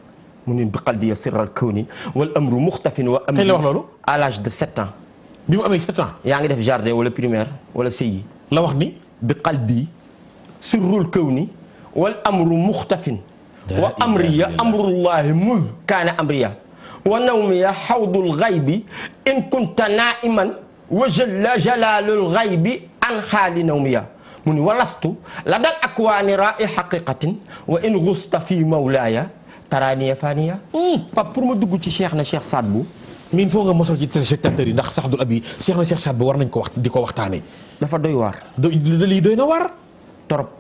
mu ne bi qalbi sirral kawni wal amru muxtafin wa amri la wax loolu à l'âge de 7 ans bi mu amee 7 ans yaa ngi def jardin wala primaire wala CI la wax ni bi qalbi sirrul kawni wal amru muxtafin wa amriya amrullahi muz kaana amriya wa nawmiya xawdul xaybi in kunta naiman wa jalla jalalul xaybi an xaali nawmiya mu ni walastu la dal akwaani raai xaqiqatin wa in gusta fi mawlaaya taraaniya faniya pap pour ma dugg ci Cheikh na Cheikh Saad bu min foo nga mosal ci téléspectateurs yi ndax Saadul Abi Cheikh na Cheikh Saad bu war nañ ko wax di ko waxtaanee dafa doy waar lii doy na waar torop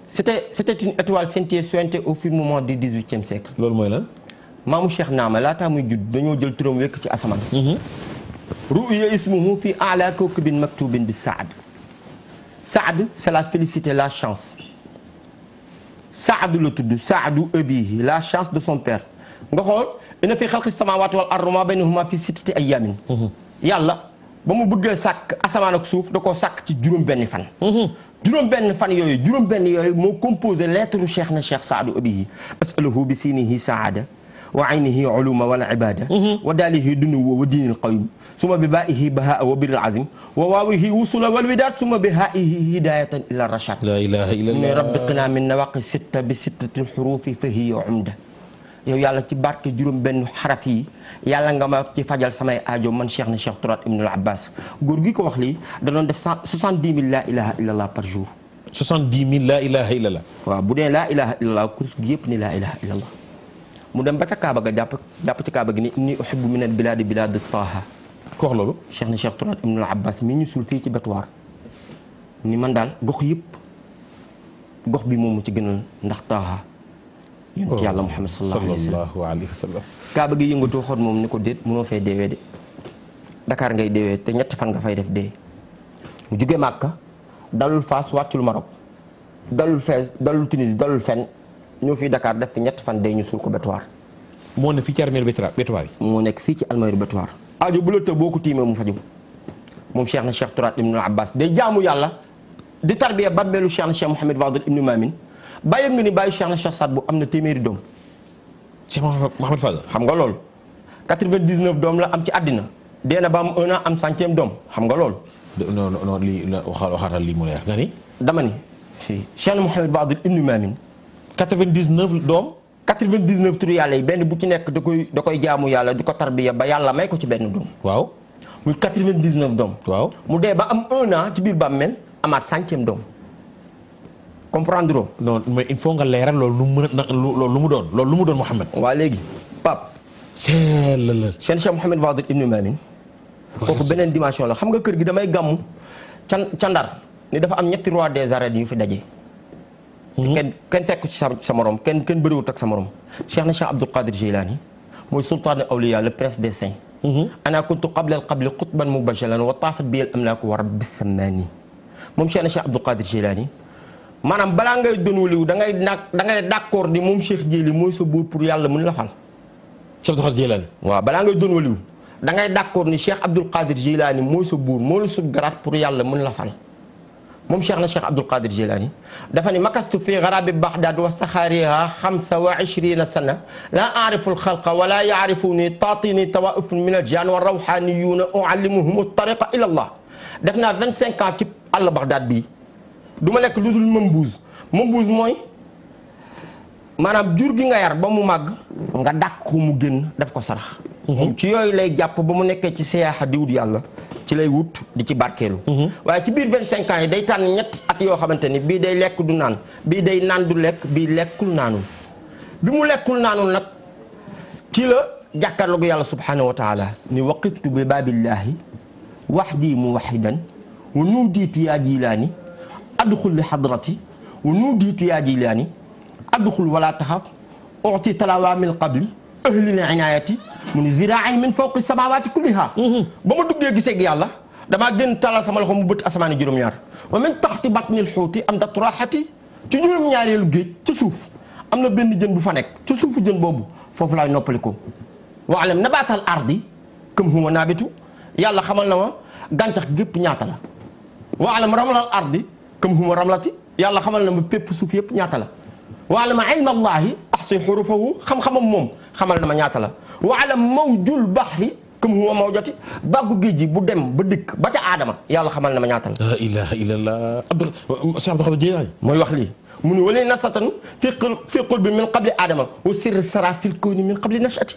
c'était une étoile scintillante sointée au firmament du 18e siècle. loolu mooy lan. maamu Cheikh Naama laataa muy judd dañoo jël turam wekk ci asamaan. ru'ya ismuhu fi a'la kawkabin maktubin bi Saad. Saad c'est la félicité la chance. Saad la tudd Saadu abihi la chance de son père nga xool inna fi xalqi samaawaati wal ardi ma baynahuma fi sittati ayyaamin yàlla ba mu bëggee sàkk asamaan ak suuf da koo sàkk ci juróom-benni fan. juróom-benn fan yooyu juróom-benn yooyu moo composé lettre cheikh na cheikh Saadu Abihi asaluhu bi siinihi saada wa aynihi uluma wala ibada wa daalihi dunuwa wa diinil qawim suma bi baa'ihi bahaa wa biril azim wa waawihi wusula wal widaat suma bi haa'ihi hidayatan ila rashad. la ilaha illallah ne rabbi qina min nawaqi sitta bi sittati xurufi fa hiya umda. yow yàlla ci barke juróom-benn xaraf yi yàlla nga ma ci fajal samay aajo man cheikh na cheikh Turaat ibnul Abbas góor gi ko wax lii da doon def 70 000 laa ilaha illallah par jour. 70 000 laa ilaha illallah. waaw bu dee laa ilaha illallah course gi yëpp ni laa ilaha illallah. mu dem ba ca Kaaba ga jàpp ci Kaaba gi ni inni uhibbu min al biladi biladi Taaha. ko wax loolu. cheikh na cheikh Turaat ibnul Abbas mi ñu suul fii ci Betuwaar ni man daal gox yëpp gox bi moom mu ci gënal ndax Taaha. yonent yàlla Muhammad sallallahu alayhi wa sallam. Kaaba gi yëngatu xool moom ni ko déet mënoo fay deewee de Dakar ngay deewee te ñetti fan nga fay def dee. mu jugee Màkka dalul Faas wàccul Maroc dalul Fès dalul Tunisie dalul fenn ñëw fii Dakar def fi ñetti fan dee ñu suul ko Betuwaar. moo ne fii ci armeeru Betuwaar yi. moo nekk fii ci armeeru Betuwaar. aajo bu la të boo ko tiimee mu faju moom Cheikh na Cheikh Turaat ibnu Abbas day jaamu yàlla di tarbiya bàmmeelu Cheikh na Cheikh Mouhamed Fadel ibnu Mamin. bàyyi nga ni bàyyi Cheikh na Cheikh Saad bu am na téeméeri doom. Cheikh Mouhamed Fadel. xam nga loolu 99 doom la am ci àddina. dee na ba am 1 an am 100e doom xam nga loolu. non non lii waxaatal lii mu leer nga ni. dama ni fii Cheikh na Mouhamed Fadel ibnu Mamin. 99 doom. 99 turu yàlla yi benn bu ci nekk da koy jaamu yàlla di ko tarbiya ba yàlla may ko ci benn doom. waaw. muy 99 doom. waaw mu dee ba am 1 an ci biir bàmmeel amaat 100e doom. comprendre non mais il faut nga leeral loolu lu mu mën a loolu lu mu doon loolu lu mu doon Mouhamed. waa léegi Pape. c'est la. Cheikh Mouhamed Fadel ibnu Mamin. kooku beneen dimension la xam nga kër gi damay gàmmu ca Ndar ni dafa am ñetti roi des arènes yu fi daje. kenn fekk ci sa morom kenn bëriwut ak sa morom. Cheikh na Cheikh Abdul Qadir Jilani mooy sultaan awliya le prince des saints. ana kuntu qabla al qabli qutban mubashalan wa taafat bi al amlaaku wa rabbi sammaani moom Cheikh na Cheikh Abdul Qadir Jilani maanaam balaa ngay doon waliw da ngay d'accord ni moom Cheikh Jili mooy sa buur pour yàlla mën la fal. Cheikh Abdul Qadir Jilani. waaw balaa ngay doon waliw da ngay d'accord ni Cheikh Abdul Qadir Jilani mooy sa buur moo la sut garaat pour yàlla mën la fal. moom Cheikh na Cheikh Abdul Qadir Jilani dafa ni makastu fi garabi Baghdad wa saxaariha 25 sana la aarifu alxalqa wala yaarifuni taatini tawaifun min aljaan wa rawxaniyuuna uallimuhum tariqa ila allah def naa 25 ans ci àll Baghdad bii. du ma lekk lu dul mambuus mooy maanaam jur gi nga yar ba mu màgg nga dàq ko mu génn def ko sarax. moom ci yooyu lay jàpp ba mu nekkee ci siyaaxa di wut yàlla ci lay wut di ci barkeelu. waaye ci biir 25 ans yi day tànn ñetti at yoo xamante ni bii day lekk du naan bii day naan du lekk bii lekkul naanul bi mu lekkul naanul nag ci la jàkkaarloog yàlla subhanahu wa taala ni waqiftu bi baabillahi wahdi muwahidan wa nuudiitu yaa jilaani adxul li xadrati wa nuudiitu yaa jilaani adxul wala taxaf uti talawa min qabli ahli l inaayati mu ni ziraay min fawqi samawaati kulliha ba ma duggee gisee ak yàlla damaa gën talal sama loxo mu bët asamaani juróom-ñaar wa min taxti batnil xuuti am dat raxati ci juróom-ñaareelu géej ci suuf am na benn jën bu fa nekk ci suufu jën boobu foofu laay noppaliko wa alam nabaatal ardi kam huwa naabitu yàlla xamal na ma gàncax gépp ñaata la wa alam ramlal ardi kam huwa ramlati yàlla xamal na ma pépp suuf yëpp ñaata la wa alam ilma allahi ahsi xurufahu xam-xamam moom xamal na ma ñaata la wa alam mawjul bahri kam huwa mawjati bàggu géej gi bu dem ba dikk ba ca aadama yàlla xamal na ma ñaata la. la ilaha illallah Cheikh Abdul Qadir Jilani mooy wax lii mu ni wala nasatan fi qulbi min qabli aadama wa sirri sara fil kawni min qabli nashati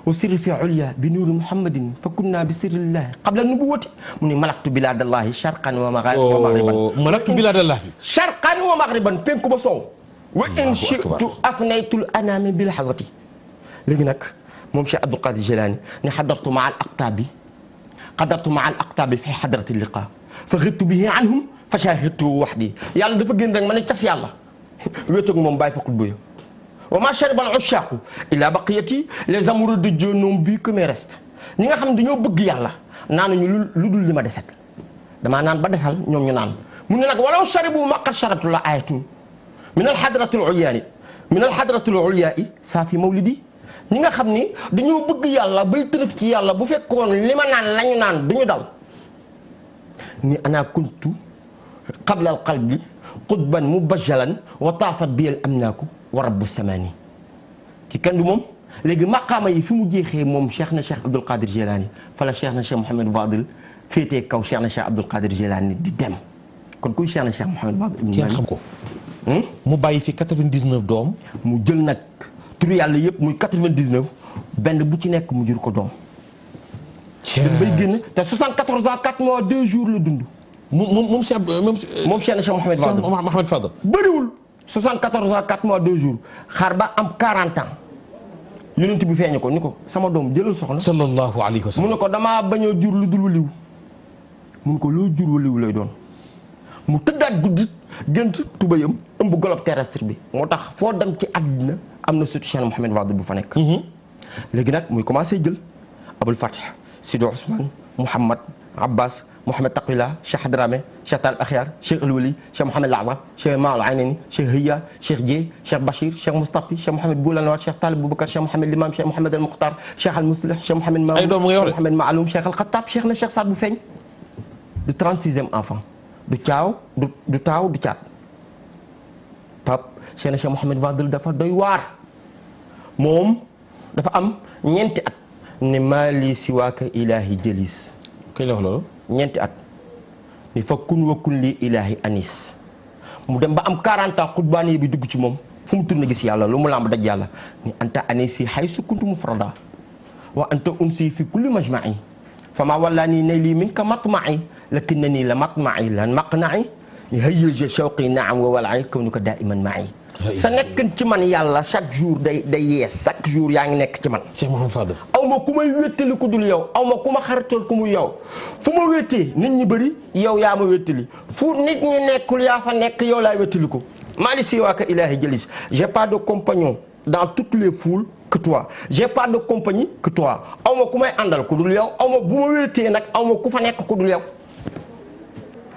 wa sirri fi ulya bi nuuri muhammadin fa kunna bi sirrillahi qabla nubuwati mu ni malaktu biladallahi sharqan wa maghriban malaktu biladallahi sharqan wa maghriban penku ba sow wa in shi'tu afnaytul anami bil hazati léegi nag moom Cheikh Abdul Qadir Jilani ne xadartu maa al aqtaabi fi xadrati liqa fa xittu bihi anhum fa shahidtu waxdi yàlla dafa génn rek ma ne cas yàlla wéetoog moom bàyyi fa xutba ya wa ma shariba al ushaqu illa baqiyati les amoureux de Dieu n'ont bu que mes restes ñi nga xam ne dañoo bëgg yàlla naanuñu lu dul li ma deset damaa naan ba desal ñoom ñu naan mu ne nag walaw sharibu ma qad sharabtu la ayatun min al xadrati al ulyaani min al xadrati al ulyaai saa fi mawlidi ñi nga xam ni dañoo bëgg yàlla bay tërëf ci yàlla bu fekkoon li ma naan lañu naan duñu daw ni ana kuntu qabla al qalbi qutban mubajjalan wa taafat bi al amnaaku wa rabbu samani ki kenn du moom léegi maqaama yi fi mu jeexee moom Cheikh na Cheikh Abdul Qadir Jilani fa la Cheikh na Cheikh Mouhamed Fadil féetee kaw Cheikh na Cheikh Abdul Qadir Jilani di dem kon kuy Cheikh na Cheikh Mouhamed Fadil kenn xam ko mu bàyyi fi 99 doom mu jël nag turu yàlla yëpp muy 99 benn bu ci nekk mu jur ko doom dem bay génn te 74 ans 4 mois 2 jours la dund moom Cheikh na Cheikh Mouhamed Fadil bëriwul 74 ans 4 mois 2 jours xaar ba am 40 ans yonent bi feeñu ko ni ko sama doom jëlal soxna sallallahu alayhi wa sallam mu ne ko damaa bañ a jur lu dul waliw mun ko loo jur waliw lay doon mu tëddaat guddi gént tubayam ëmb globe terrestre bi moo tax foo dem ci àddina am na surtout Cheikh Mouhamed Fadil bu fa nekk léegi nag muy commencé jël Abul Fath Sidi Ousmane Mouhamad Abbas Mouhamed Taqila Cheikh Hadrame Cheikh Tal Akhyar Cheikh Alwali Cheikh Mouhamed Laaba Cheikh Maal Aynani Cheikh Hiya Cheikh Dieye Cheikh Bachir Cheikh Moustapha Cheikh Mouhamed Boulanwar Cheikh Talib Boubacar Cheikh Mouhamed Limam Cheikh Mouhamed Al Mukhtar Cheikh Al Muslih Cheikh Mouhamed Mamoun ay doom nga yor Mouhamed Maaloum Cheikh Al Khattab Cheikh na Cheikh Saad bu feeñ du 36e enfant du caaw du taaw du caat Pape Cheikh na Cheikh Mouhamed Fadil dafa doy waar moom dafa am ñeenti at ne maali siwaaka ilaahi jëlis kañ la wax loolu ñeenti at ni fa kun wa kun lii ilaahi anis mu dem ba am 40 ans xutbaani bi dugg ci moom fu mu tourné gis yàlla lu mu lamb daj yàlla ni anta anisi haysu kuntu mufrada wa anta unsi fi kulli majma'i fa ma wallani nayli minka matma'i lakinnani la matma'i lan maqna'i ni hayya shawqi na'am wa wal'i kawnuka da'iman ma'i sa nekk ci man yàlla chaque jour day yees chaque jour yaa ngi nekk ci man Cheikh Mouhamed Fadil aw ma ku may wéttali ku dul yow aw ma ku ma xaritool ku mu yow fu ma wéttee nit ñi bëri yow yaa ma wéttali fu nit ñi nekkul yaa fa nekk yow laay wéttali ko maa li siwaaka ilaahi jalis j'ai pas de compagnon dans toutes les foules que toi j'ai pas de compagnie que toi aw ma ku may àndal ku dul yow aw ma bu ma wéttee nag aw ma ku fa nekk ku dul yow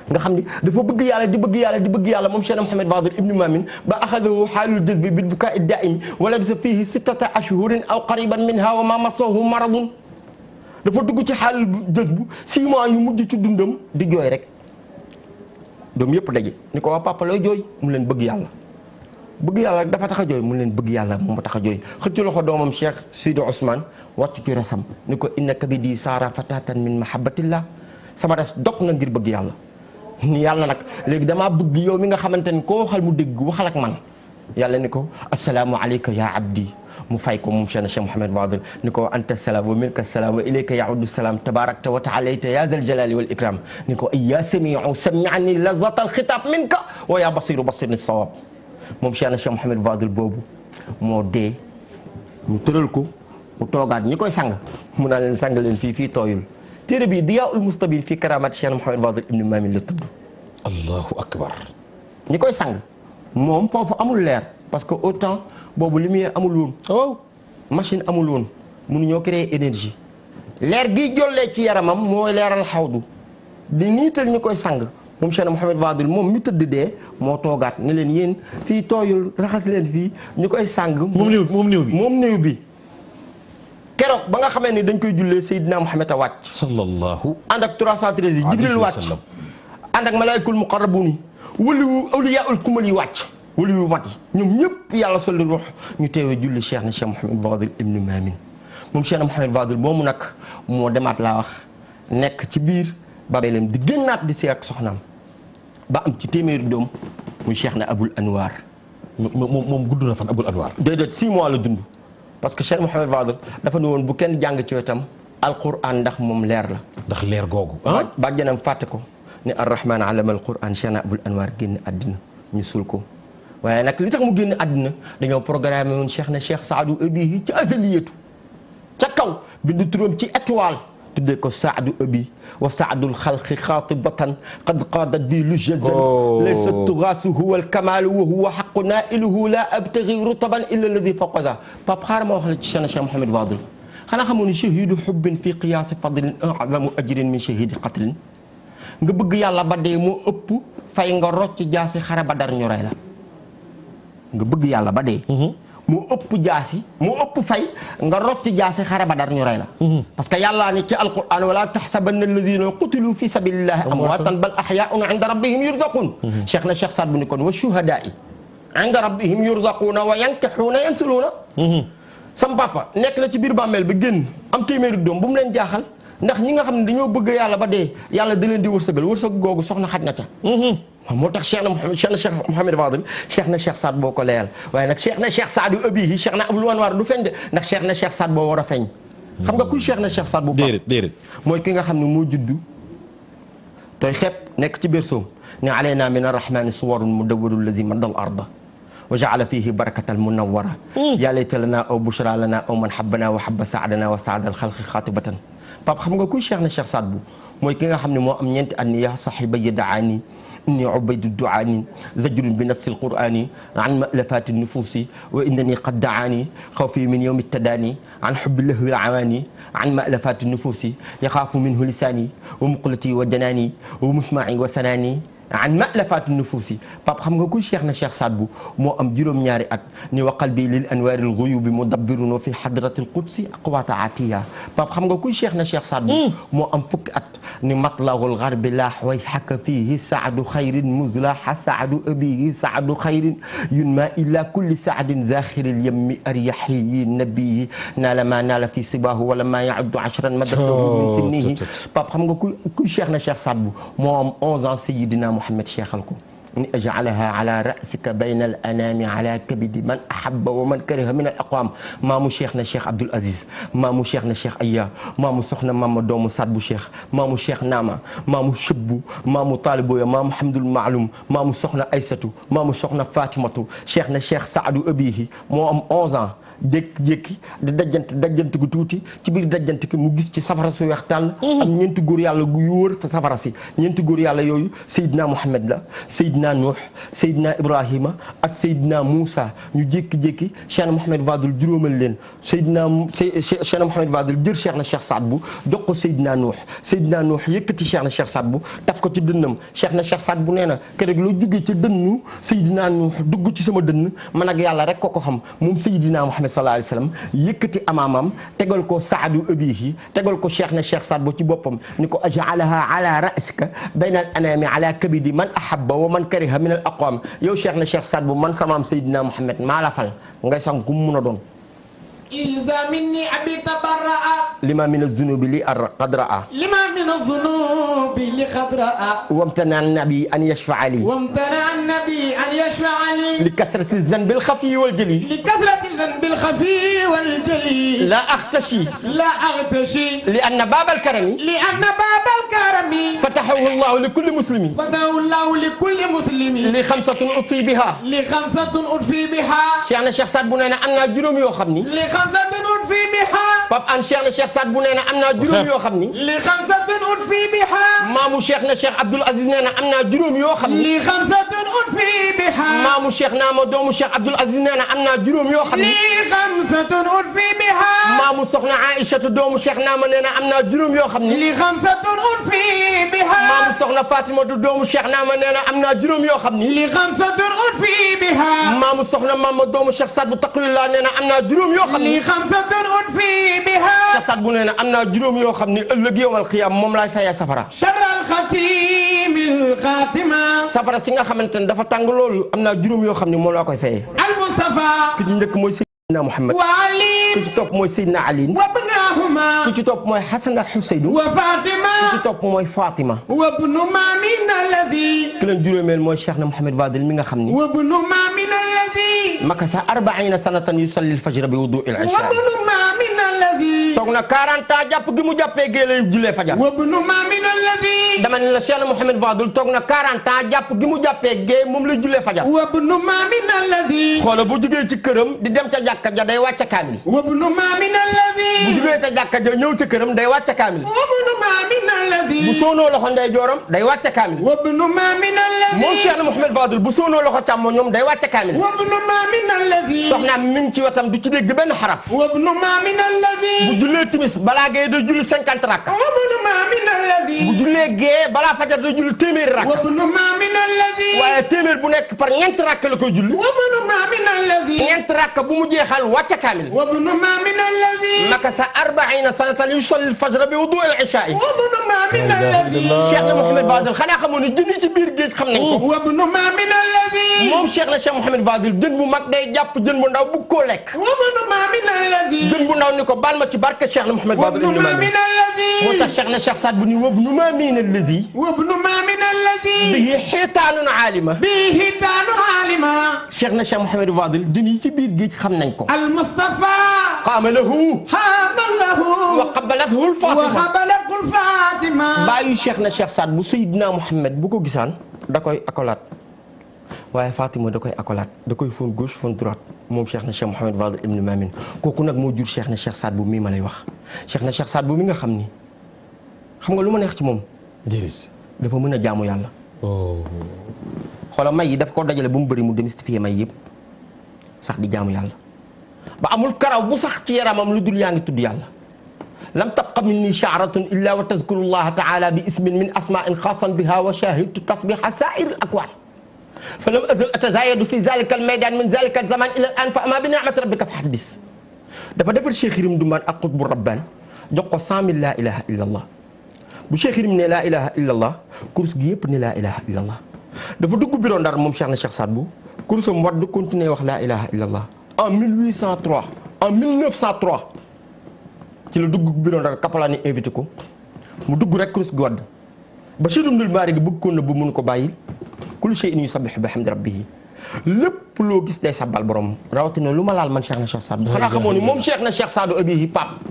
nga xam ni dafa bëgg yàlla di bëgg yàlla di bëgg yàlla moom Cheikh Mouhamed Fadil ibnu Mamin ba axadahu xaalul jazbi bil bukaa daa'im wa labisa fiihi 6 ashhurin aw qariban minha wa ma massahu maradun dafa dugg ci xaalul jazbu 6 mois yu mujj ci dundam di jooy rek doom yëpp daje ni ko waa papa looy jooy mu leen bëgg yàlla bëgg yàlla dafa tax a jooy mu leen bëgg yàlla moom tax a jooy xëcc loxo doomam Cheikh Sidi Ousmane wàcc ci resam ni ko inna kabidi saara fatatan min mahabbatillah sama res dog na ngir bëgg yàlla ni yàlla nag léegi damaa bëgg yow mi nga xamante ni koo waxal mu dégg waxal ak man yàlla ni ko assalaamu alayka ya abdi mu fay ko moom Cheikh Mouhamed Fadil ni ko anta salaam wa minka salaam wa ilayka yaudu salaam tabarakta wa taalayta ya zal jalali wal ikram ni ko ay ya samiu sami'ani lazat al xitaab minka wa ya basiru basirni sawab moom Cheikh Mouhamed Fadil boobu moo dee ñu tëral ko mu toogaat ñi koy sang mu naa leen sang leen fii tooyul téere bi Diyaa'ul Mustabin fii karaamaat Cheikh Mouhamed Fadil ibnu Mamin la tudd. allahu akbar. ñi koy sang moom foofu amul leer parce que autant boobu lumière amul woon. oh machine amul woon mënuñoo créer énergie. leer gi jollee ci yaramam mooy leeral xawdu di niital ñi koy sang moom Cheikh Mouhamed Fadil moom mi tëdd dee moo toogaat ne leen yéen fii tooyul raxas leen fii ñu koy sang. moom néew bi. keroog ba nga xamee ni dañ koy jullee Seydina Muhammad a wàcc. sallallahu. ànd ak 313 yi Jibril wàcc. ànd ak malaayikul muqarrabun yi waliyu awliyaul kumal yi wàcc. waliyu mat yi ñoom ñëpp yàlla sol leen wax ñu teewee julli Cheikh na Cheikh Mouhamed Fadil ibnu Mamin moom Cheikh Mouhamed Fadil moomu nag moo demaat laa wax nekk ci biir babeelem di génnaat di see ak soxnaam ba am ci téeméeri doom muy Cheikh na Abul Anwar. moom gudd na fan Abul Anwar. déedéet 6 mois la dund. parce que Cheikh Mouhamed Fadil dafa ne woon bu kenn jàng ci wetam alquran ndax moom leer la. ndax leer googu. bàjjanam fàtte ko ne arrahman allama alquran Cheikh na Abul Anwar génn àddina ñu suul ko waaye nag li tax mu génn àddina dañoo programmé woon Cheikh na Cheikh Saadu Abi ci azaliyatu ca kaw bindu turam ci étoile tuddee ko Saadu Abi wa Saadul xalqi xaatibatan qad qaadat bi lu jazal laysa tugaasu huwa alkamalu wa huwa xaqu nailuhu la abtagi rutaban illa alladi faqada pap xaar ma wax la ci Cheikh Mouhamed Fadil xanaa xamoo ne shahidu xubbin fi qiyaasi fadlin azamu ajrin min shahidi qatlin nga bëgg yàlla ba dee moo ëpp fay nga rocc jaasi xare ba dar ñu rey la nga bëgg yàlla ba dee moo ëpp jaasi moo ëpp fay nga rot ci jaasi xare Badar ñu rey la parce que yàlla ni ci alquran wala tahsabanna alladhina qutilu fi sabilillahi amwatan bal ahya'un 'inda rabbihim yurzaqun cheikh na cheikh Saad bu ni kon wa shuhada'i 'inda rabbihim yurzaquna wa yankihuna yansuluna sam papa nekk na ci biir bàmmeel ba génn am téeméeri doom bu mu leen jaaxal ndax ñi nga xam ne dañoo bëgg yàlla ba dee yàlla da leen di wërsëgal wërsëg googu soxna xaj na ca moo tax cheikh na Mouhamed Fadel cheikh na cheikh Saad boo ko leeral waaye nag cheikh na cheikh Saad yu ëbbi yi cheikh na Abdul Anwar du feeñ de ndax cheikh na cheikh Saad boo war a feeñ xam nga kuy cheikh na cheikh Saad bu déedéet mooy ki nga xam ne moo juddu tooy xepp nekk ci bersoom ne alayna min arrahmani suwarun mudawwarul lazi maddal arda wa jaala fihi barakatal munawwara ya layta lana aw bushra lana aw man habbana wa habba saadana wa saadal xalqi xaatibatan pap xam nga kuy cheikh na cheikh Saad bu mooy ki nga xam ne moo am ñeenti at ni yaa sahiba yadaani inni ubaydu duaani zajrun bi nafsi alqurani an malafati nufuusi wa innani qad daani xawfi min yowmi tadaani an xubbi lahwi alawaani an malafati nufuusi yaxaafu minhu lisaani wa muqlati wa janaani wa musmaci wa sanaani an malafati nufuusi pap xam nga kuy cheikh na cheikh Saad bu moo am juróom-ñaari at ni wa qalbi lil anwaari lguyubi mudabbirun wa fi hadrati lqudsi aqwata atiya pap xam nga kuy cheikh na cheikh Saad bu moo am fukki at ni matlagul garbi laax way xaka fihi saadu xayrin muzlaha saadu abihi saadu xayrin yunma ila kulli saadin zaxiril yemmi aryaxiyi nabiyi naala ma naala fi sibahu wala ma yauddu ashran madadahu min sinnihi pap xam nga kuy cheikh na cheikh Saad bu moo am 11 ans sayidina Muhammad cheikhal ko ni aj'alaha ala ra'sika bayna al anami ala kabidi man ahabba wa man kariha min al aqwam maamu cheikh na cheikh Abdoul Aziz maamu cheikh na cheikh Aya maamu soxna mama doomu Saad bu cheikh maamu cheikh Naama maamu Chebbu maamu Taliboya maamu Hamdul Maalum maamu soxna Aysatu maamu soxna Fatimatu cheikh na cheikh Saadu Abihi moo am 11 ans jékki-jékki di dajjant gu tuuti ci biir dajjant ki mu gis ci safara su weex tàll am ñeenti góor yàlla gu wóor fa safara si ñeenti góor yàlla yooyu Seydina Muhammad la Seydina Nuux Seydina Ibrahima ak Seydina Moussa ñu jékki-jékki Cheikh Mouhamed Fadel juróomal leen Cheikh Mouhamed Fadel jël Cheikh na Cheikh Saad bu jox ko Seydina Nuux Seydina Nuux yëkkati Cheikh na Cheikh Saad bu taf ko ci dënnam Cheikh na Cheikh Saad bu nee na keroog loo jógee ci dënnu Seydina Nuux dugg ci sama dënn man ak yàlla rek ko xam moom Seydina Muhammad sallallahu alayhi wa sallam yëkkati amaamam tegal ko saadu abihi tegal ko cheikh na cheikh Saad bu ci boppam ni ko aj'alaha ala ra'sika bayna al anami ala kabidi man ahabba wa man kariha min al aqwam yow cheikh na cheikh Saad bu man samaam Seydina Muhammad maa la fal ngay sang ku mu mun a doon إذا مني أبي تبرأ لما من الذنوب لي قد رأى لما من الذنوب لقد رأى وامتنع النبي أن يشفع لي وامتنع النبي أن يشفع لي لكثرة الذنب الخفي والجلي لكثرة الذنب الخفي والجلي لا أختشي لأن باب الكرم فتحه الله لكل مسلم li xamsatun utfi biha Cheikh na Cheikh Saad bu nee na am naa juróom yoo xam ni Pape An Cheikh na Cheikh Saad bu nee na am naa juróom yoo xam ni maamu Cheikh na Cheikh Abdoul Aziz nee na am naa juróom yoo xam ni maamu Cheikh Naama doomu Cheikh Abdoul Aziz nee na am naa juróom yoo xam ni maamu soxna Aïchatu doomu Cheikh Naama nee na am naa juróom yoo xam ni maamu soxna Fatima doomu Cheikh Naama nee na am naa juróom yoo xam ni maamu soxna Mama doomu Cheikh Saad bu taqlillah nee na am naa juróom yoo xam ni Cheikh Saad bu nee na am naa juróom yoo xam ni ëllëg yawmal qiyaam moom laay fayee safara safara si nga xamante ne dafa tàng loolu am naa juróom yoo xam ni moom laa koy fayee ki ci njëkk mooy Seydina Muhammad ki ci topp mooy Seydina Ali ki ci topp mooy Hasan ak Huseynu ki ci topp mooy Fatima ki leen juróomeel mooy Cheikh na Mouhamed Fadel mi nga xam ni makasa 40 sanatan yusalli al-fajr bi wudu'i al-isha toog na 40 ans jàpp gi mu jàppee gée lay jullee fajar dama ne la Cheikh na Mouhamed Fadel toog na 40 ans jàpp gi mu jàppee gée moom lay jullee fajar xoola bu jugee ci këram di dem ca jàkka ja day wàcce kaamil bu jugee ca jàkka ja ñëw ca këram day wàcce kaamil bu soonoo loxo ndey jooram day wàcce kaamil moom Cheikh na Mouhamed Fadel bu soonoo loxo càmmo ñoom day wàcce kaamil soxnaam mi ngi ci wetam du ci dégg benn xaraf bu jullee timis balaa gay day julli 50 rakka min alladi bu jullee gee balaa fajar da julli téeméeri rakk wabnu ma min alladi waaye téeméer bu nekk par ñeenti rakk la koy julli wabnu ma min alladi ñeenti rakk bu mu jeexal wàcce kaamil wabnu ma min alladi makasa 40 sanatan yusalli al-fajr bi wudu al-isha wabnu ma min alladi Cheikh na Mouhamed Fadil xanaa xamoon ne jën yi ci biir géej xam nañ ko wabnu ma min alladi moom Cheikh na Cheikh Mouhamed Fadil jën bu mag day jàpp jën bu ndaw bu koo lekk wabnu ma min alladi jën bu ndaw ni ko baal ma ci barke Cheikh na Mouhamed Fadil wabnu ma min alladi moo tax Cheikh na Cheikh Saad bu ni wabnu ma min alladi wabnu ma min alladi bihi xiitaanun aalima bihi taanun alima Cheikh na Cheikh Mouhamed Fadil jën yi ci biir géej xam nañ ko al Mustafa qaama lahu wa qabalathu al Fatima baayu Cheikh na Cheikh Saad bu Seydina Mouhamed bu ko gisaan da koy akolaat waaye Fatima da koy akolaat da koy fon gauche fon droite moom Cheikh na Cheikh Mouhamed Fadil ibn Mamin kooku nag moo jur Cheikh na Cheikh Saad bu mii ma lay wax Cheikh na Cheikh Saad bu mi nga xam ni xam nga lu ma neex ci moom dafa mën a jaamu yàlla xoola may yi daf ko dajale bu mu bëri mu démystifier may yëpp sax di jaamu yàlla ba amul karaw bu sax ci yaramam lu dul yaa ngi tudd yàlla lam tabqa minni sha'ratun illa wa tazkuru llaha ta'ala bi ismin min asma'in xaasan biha wa shahidtu tasbiha sa'ir al akwan falam azal atazayadu fi zalika al maydan min zalika al zaman ila al an fa ama bi ni'mati rabbika fa haddis dafa defar Cheikh Yérim Ndoumane ak Qutbu Rabban jox ko 100 000 la ilaha illa allah bu Cheikh Yérim ne la ilaha illa allah course gi yëpp ne la ilaha illa allah dafa dugg bureau Ndar moom Cheikh na Cheikh Saad bu course am war di continuer wax la ilaha illa allah en 1803 en 1903 ci la dugg bureau Ndar Kapalaani invité ko mu dugg rek kurus gi wadd Bachir Abdul Baari gi bëgg ko na bu mun ko bàyyil kullu shay'in yusabbihu bihamdi rabbihi lépp loo gis day sabbal borom rawatina lu ma laal man Cheikh na Cheikh Saad bu xanaa xamoo ni moom Cheikh na Cheikh Saad bu abihi pap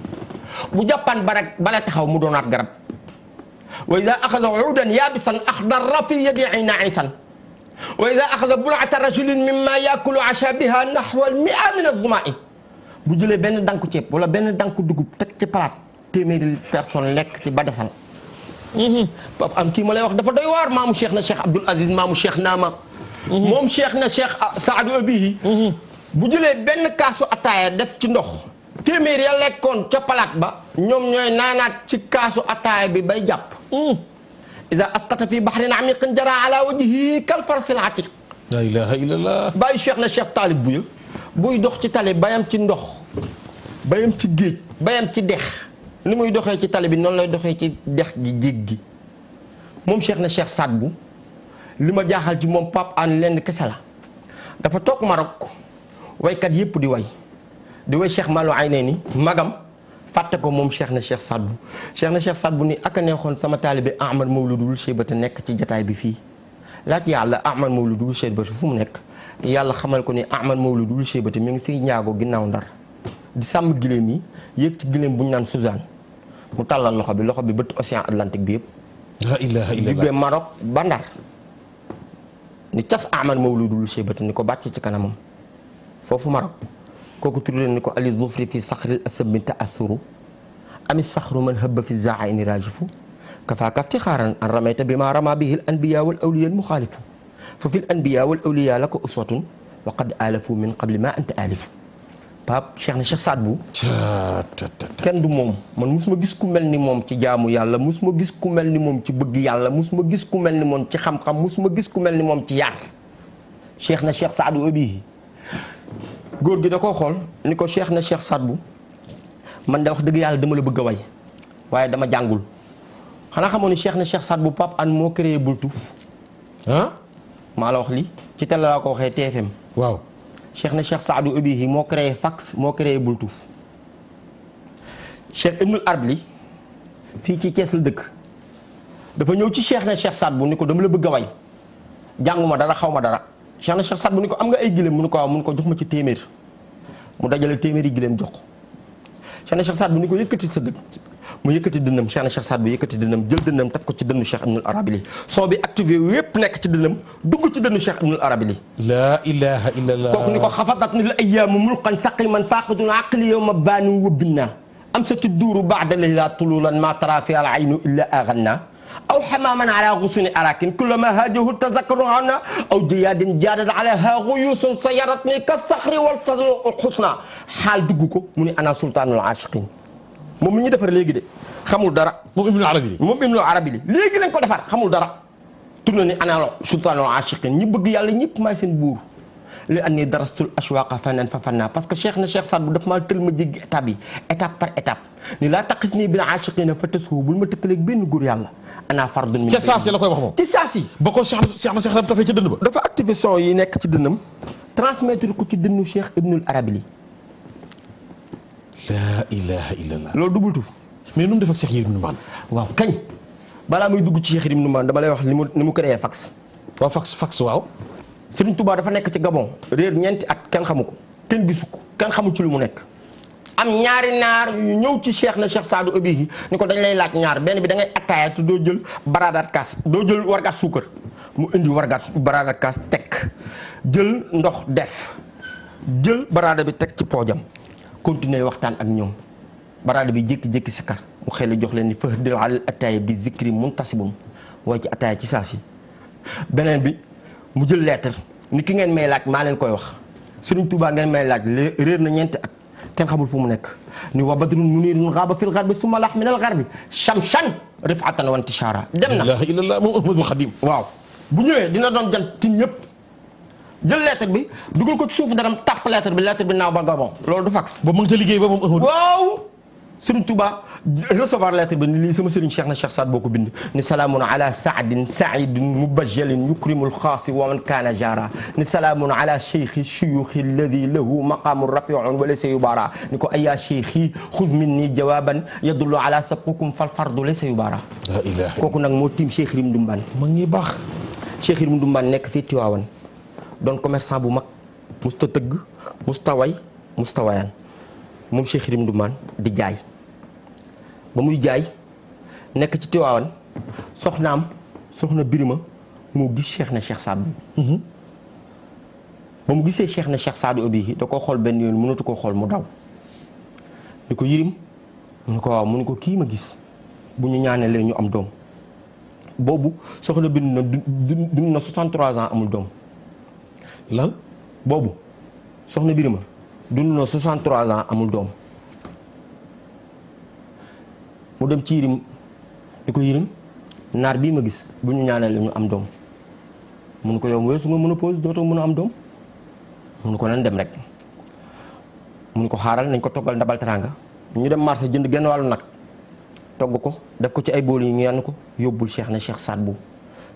bu jàppaan ba rek bala taxaw mu doonaat garab wa ida axada udan yabisan axdara fi yadi na'isan wa ida axada bul'ata rajulin mimma yakulu asha biha nahwa al-mi'a min az-zuma'i bu jëlee benn danku ceeb wala benn danku dugub teg ci palaat téeméeri personne lekk ci ba desal pap am kii ma lay wax dafa doy waar maamu Cheikh na Cheikh Abdoul Aziz maamu Cheikh Naama moom Cheikh na Cheikh Saadu Abihi bu jëlee benn kaasu ataaya def ci ndox téeméer ya lekkoon ca palaat ba ñoom ñooy naanaat ci kaasu ataaya bi bay jàpp iza asqata fi bahrin amiqin jara ala wajhihi kal farsil atiq la ilaha illallah bàyyi Cheikh na Cheikh Taalib buya buy dox ci tali bayam ci ndox bayam ci géej bayam ci dex ni muy doxee ci tali bi noonu lay doxee ci dex gi géej gi moom Cheikh na Cheikh Saad bu li ma jaaxal ci moom Pape Hann lenn kese la dafa toog Maroc waykat yëpp di way Cheikh Malo Aynayni magam fàtte ko moom Cheikh na Cheikh Saad bu Cheikh na Cheikh Saad bu ni ak a neexoon sama taalibe Ahmad Mawludul Cheybata nekk ci jataay bi fii laaj yàlla Ahmad Mawludul Cheybata fu mu nekk yàlla xamal ko ni Ahmad Mawludul Cheybata mi ngi fii ñaago ginnaaw Ndar di sàmm giléem yi yéeg ci giléem bu ñu naan Suzanne mu tàllal loxo bi bët océan Atlantique bi yëpp la ilaha illallah jógee Maroc ba Ndar ni cas Ahmad Mawludul Cheybata ni ko bàcc ci kanamam foofu Maroc kooku tuddee ni ko ali zufri fi saxril asab ta'assuru ami saxru man habba fi za'ini rajifu kafaaka iftixaaran an ramayta bima rama bihi al anbiya wal awliya al muxaalifu fa fi l anbiya wal awliya laka uswatun wa qad alafu min qabli ma anta alifu Pape Cheikh na Cheikh Saad bu kenn du moom man musuma gis ku mel ni moom ci jaamu yàlla musuma gis ku mel ni moom ci bëgg yàlla musuma gis ku mel ni moom ci xam-xam musuma gis ku mel ni moom ci yar Cheikh na Cheikh Saad bu abihi góor gi da koo xool ni ko Cheikh na Cheikh Saad bu man da wax dëgg yàlla dama la bëgg a way waaye dama jàngul xanaa xamoon ni Cheikh na Cheikh Saad bu Pape Hann moo créé Bluetooth ah maa la wax li ci télé laa ko waxee TFM waaw Cheikh na Cheikh Saadu Abihi moo créé fax moo créé Bluetooth Cheikh Ibnul Arabli fii ci Thiès la dëkk dafa ñëw ci Cheikh na Cheikh Saad bu ni ko dama la bëgg a way jànguma dara xaw ma dara Cheikh na Cheikh Saad bu ni ko am nga ay gileem mu ni ko waaw mu ni ko jox ma ci téeméer mu dajale téeméeri gileem jox ko Cheikh na Cheikh Saad bu ni ko yëkkati sa dëkk mu yëkkati dënnam Cheikh na Cheikh Saad bu yëkkati dënnam jël dënnam taf ko ci dënnu Cheikh Ibnul Arabili son bi activé yépp nekk ci dënnam dugg ci dënnu Cheikh Ibnul Arabili la ilaha illallah kooku ni ko xafadat ni l ayyaamu mulqan saqiman faqidul aqli yawma baanu wëbbinna am sa ci duuru ba'da layla tululan ma tara fi al aynu illa aghanna aw xamaaman ala gusuni arakin kullama haajahu tazakkaru anna aw jiyaadin jaadat alayha guyusun sayaratni ka saxri wal fadl xusna xaal dugg ko mu ni ana sultaanul aashiqin moom mi ñu defar léegi de xamul dara. moom Ibnu Arabi li. moom Ibnu Arabi li léegi lañ ko defar xamul dara. tourné ni ana sultaanul aashiqiin ñi bëgg yàlla ñëpp maay seen buur. li an ni darastul ashwaaqa fanaan fa fannaa parce que Cheikh na Cheikh Saad bu daf maa tël ma jéggi étape yi étape par étape ni laa taqis nii bil aashiqiina fa tasuu bul ma tëkkaleeg benn góor yàlla. ana fardun min ca saasi la koy wax moom. ci saasi. ba ko Cheikh na Cheikh dafay ca dënn ba. dafa activé son yi nekk ci dënnam. transmettre ko ci dënnu Cheikh Ibnul Arabi li. laa ilaha illallah. loolu dubul tuf. mais nu mu def ak Cheikh Yérim Ndoumane. waaw kañ balaa muy dugg ci Cheikh Yérim Ndoumane dama lay wax ni mu créé fax. waaw fax waaw. Serigne Touba dafa nekk ci Gabon réer ñeenti at kenn xamu ko kenn gisu ko kenn xamu ci lu mu nekk. am ñaari naar yu ñëw ci Cheikh na Cheikh Saadu Abihi ni ko dañ lay laaj ñaar benn bi da ngay attaaya te doo jël baraadaat kaas doo jël wargaat suukar mu indi wargaat baraadaat kaas teg jël ndox def jël baraada bi teg ci poojam continuer waxtaan ak ñoom baraada bi jékki-jékki si kar mu xëy la jox leen ni fahdil al attaaya bi zikri muntasibum waaye ci attaaya ci saa si beneen bi mu jël lettre ni ki ngeen may laaj maa leen koy wax Serigne Touba ngeen may laaj réer na ñeenti at kenn xamul fu mu nekk ni wa badrun munirun xaaba fil garbi summa lax min al garbi shamshan rifatan wa intishara dem na. la ilaha illallah moom Ahmadul Xadim. waaw bu ñëwee dina doon jant ci ñëpp jël lettre bi dugal ko ci suuf daram tàpp lettre bi naaw ba Gabon loolu du fax. ba mu ngi ca liggéey ba moom Ahmadu. waaw Serigne Touba recevoir lettre bi ni lii sama Serigne Cheikh na Cheikh Saad boo ko bind ni salaamun ala saadin saidin mubajjalin yukrimul xaasi wa man kaana jara ni salaamun ala cheikhi shuyuxi alladi lahu maqaamu rafiun wa laysa yubara ni ko ayaa cheikhi xud minni jawaban yadullu ala sabqukum fal fardu laysa yubara. la ilaha kooku nag moo tiim Cheikh Yérim Ndoumane. ma ngi baax. Cheikh Yérim Ndoumane nekk fii Tiwaawan doon commerçant bu mag musta tëgg musta way musta wayaan moom Cheikh Yérim Ndoumane di jaay. ba muy jaay nekk ci Tiwaawan soxna Birima moo gis Cheikh na Cheikh Saad bu ba mu gisee Cheikh na Cheikh Saadu Abihi da koo xool benn yoon mënatu koo xool mu daw ni ko Yérim mu ne ko waaw mu ne ko kii ma gis bu ñu ñaanalee ñu am doom boobu soxna bind na dund na 63 ans amul doom lan boobu soxna Birima dund na 63 ans amul doom mu dem ci Yérim di ko Yérim naar bii ma gis bu ñu ñaanalee ñu am doom mun ko yow weesu nga mën a pause dootoo mën a am doom mun ko nan dem rek mun ko xaaral nañ ko toggal ndabal teranga ñu dem marché jënd genn wàllu nag togg ko def ko ci ay bool yi ñu yenn ko yóbbul Cheikh na Cheikh Saad bu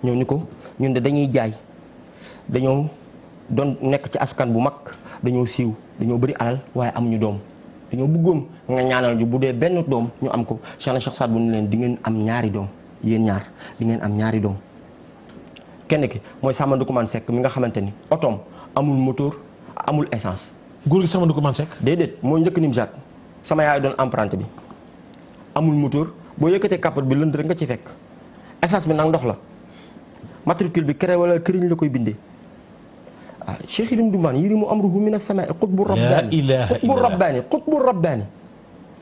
ñëw ni ko ñun de dañuy jaay dañoo doon nekk ci askan bu mag dañoo siiw dañoo bëri alal waaye amuñu doom dañoo bëggoon nga ñaanal ñu bu dee benn doom ñu am ko Cheikh na Cheikh Saad bu ni leen di ngeen am ñaari doom yéen ñaar di ngeen am ñaari doom kenn ki mooy Samba Ndoumane Seck mi nga xamante ni otoom amul moteur amul essence. góor gi Samba Ndoumane Seck. déedéet moo njëkk Nimzaat sama yaay doon emprunté bi amul moteur boo yëkkatee capot bi lënd rek nga ci fekk essence bi nag ndox la matricule bi kere wala këriñ la koy bindee. ah Cheikh Yérim Ndoumane yurimu amruhu mina samaa'i qutbu rabbaani qutbu rabbaani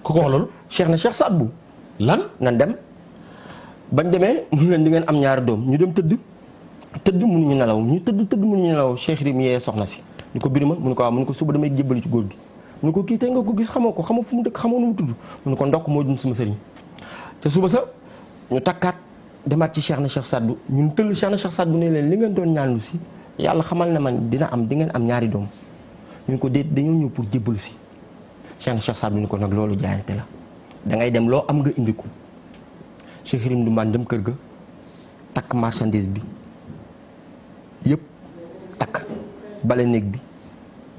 ku ko wax loolu. Cheikh na Cheikh Saad bu lan nan dem bañ demee mu leen di ngeen am ñaari doom ñu dem tëdd mënuñu nelaw ñu tëdd mënuñu nelaw Cheikh Yérim yee soxna si ñu ko Birima mu ne ko waaw mu ne ko suba damay jébbali ci góor gi mu ne ko kii tey nga ko gis xamoo ko xamoo fu mu dëkk xamoo nu mu tudd mu ne ko ndokk moo dun sama sëriñ te suba sa ñu takkaat demaat ci Cheikh na Cheikh Saad bu ñun tëll Cheikh na Cheikh Saad bu ne leen li ngeen doon ñaanlu si yàlla xamal na man dina am di ngeen am ñaari doom ñu ko déet dañoo ñëw pour jébbalu si Cheikh na Cheikh Saad bu ni ko nag loolu jaayante la da ngay dem loo am nga indi ko Cheikh Yérim Ndoumane dem kër ga takk marchandise bi yëpp takk bale néeg bi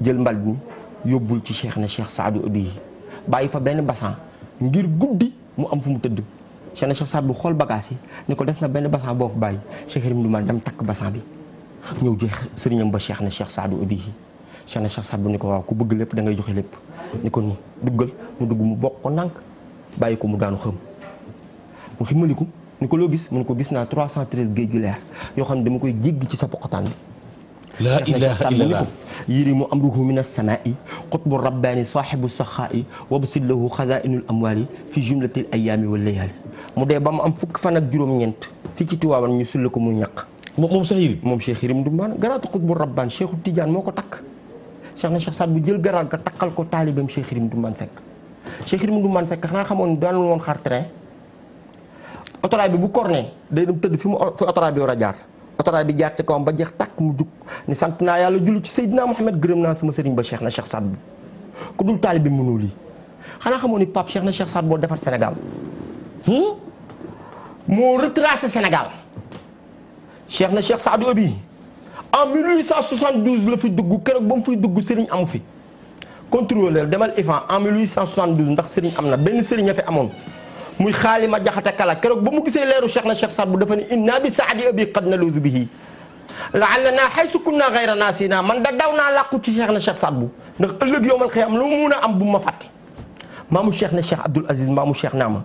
jël mbal mi yóbbul ci Cheikh na Cheikh Saadu Abihi bàyyi fa benn basan ngir guddi mu am fu mu tëdd Cheikh na Cheikh Saad bu xool bagage yi ni ko des na benn basan boo fa bàyyi Cheikh Yérim Ndoumane dem takk basan bi ñëw jox sëriñam ba Cheikh na Cheikh Saadu Abihi Cheikh na Cheikh Saad bu ni ko waaw ku bëgg lépp da ngay joxe lépp ni ko nii duggal mu dugg mu bokk ko nànk bàyyi ko mu daanu xëm mu ximaliku ni ko loo gis mu ne ko gis naa 313 géej gi leer yoo xam ne dama koy jéggi ci sa poqataan bi laa ilaaha illallah yurimu amruhu min as-samaa'i qutbu rabbaani saahibu saxaa'i wabsil lahu xazaa'inul amwaali fi jumlatil ayyaami wal layaali mu dee ba mu am fukki fan ak juróom-ñeent fii ci Tiwaawan ñu sulle ko mu ñaq moom Cheikh Yérim moom Cheikh Yérim Ndoumane garaatu qutbu rabbaan Cheikhu Tidiane moo ko takk Cheikh na Cheikh Saad bu jël garaat ga takkal ko taalibeem Cheikh Yérim Ndoumane Seck Cheikh Ibrahima Ndoumane Seck xanaa xamoon daanul woon xar train autorail bi bu corné day dem tëdd fi autorail bi war a jaar autorail bi jaar ci kawam ba jeex tàkk mu jug ni sant naa yàlla julli ci Seydina Mohamed gërëm naa sama sëriñ ba Cheikh na Cheikh Saad Bou ku dul taalibe bi mënoo lii xanaa xamoon ni Pape Cheikh na Cheikh Saad Bou defar Sénégal moo retracé Sénégal Cheikh na Cheikh Saad Bou bi en 1872 la fi dugg keroog ba mu fiy dugg sëriñ amu fi contrôleur demal IFAN en 1872 ndax sëriñ am na benn sëriñ a fi amoon muy xaalima jaxate kala keroog ba mu gisee leeru Cheikh na Cheikh Saad Bou dafa ni inna bi saadi abi qad naluudu bihi la'allanaa haysu kunna ghayra naasina man da daw naa làqu ci Cheikh na Cheikh Saad Bou ndax ëllëg yowmal xiyaam lu mu mun a am bu ma fàtte maamu Cheikh na Cheikh Abdoul Aziz maamu Cheikh Naama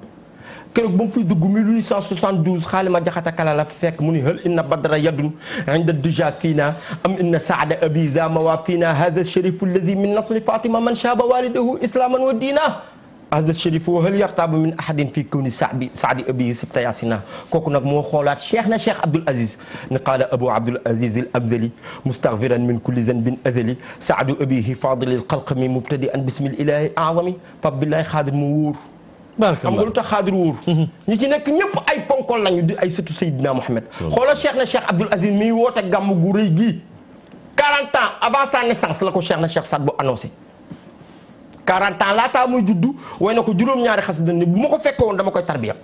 keroog ba mu fiy dugg 1872 xaalima jaxata kala la fekk mu ni hal inna badra yadun inda duja fiina am inna saada abi zama wa fiina hada sharifu alladi min nasli fatima man shaaba walidahu islaman wa diina hada sharifu hal yartabu min ahadin fi kawni saadi abi sibta yasina kooku nag moo xoolaat cheikh na cheikh Abdoul Aziz ni qaala abu Abdoul Aziz al abdali mustaghfiran min kulli zanbin adali saadu abihi fadili lxalqami mubtadi'an bismil ilahi azami pap billahi xaadir mu wóor xam nga lu tax xaadir wóor ñi ci nekk ñëpp ay ponkol lañu di ay sëtu Seydina Mohamed xoolal cheikh na cheikh Abdoul Aziz miy woote gàmm gu rëy gii 40 ans avant sa naissance la ko cheikh na cheikh Saad Bou annoncé 40 ans laataa muy juddu way na ko juróom-ñaari xasida ni bu ma ko fekke woon dama koy tarbiya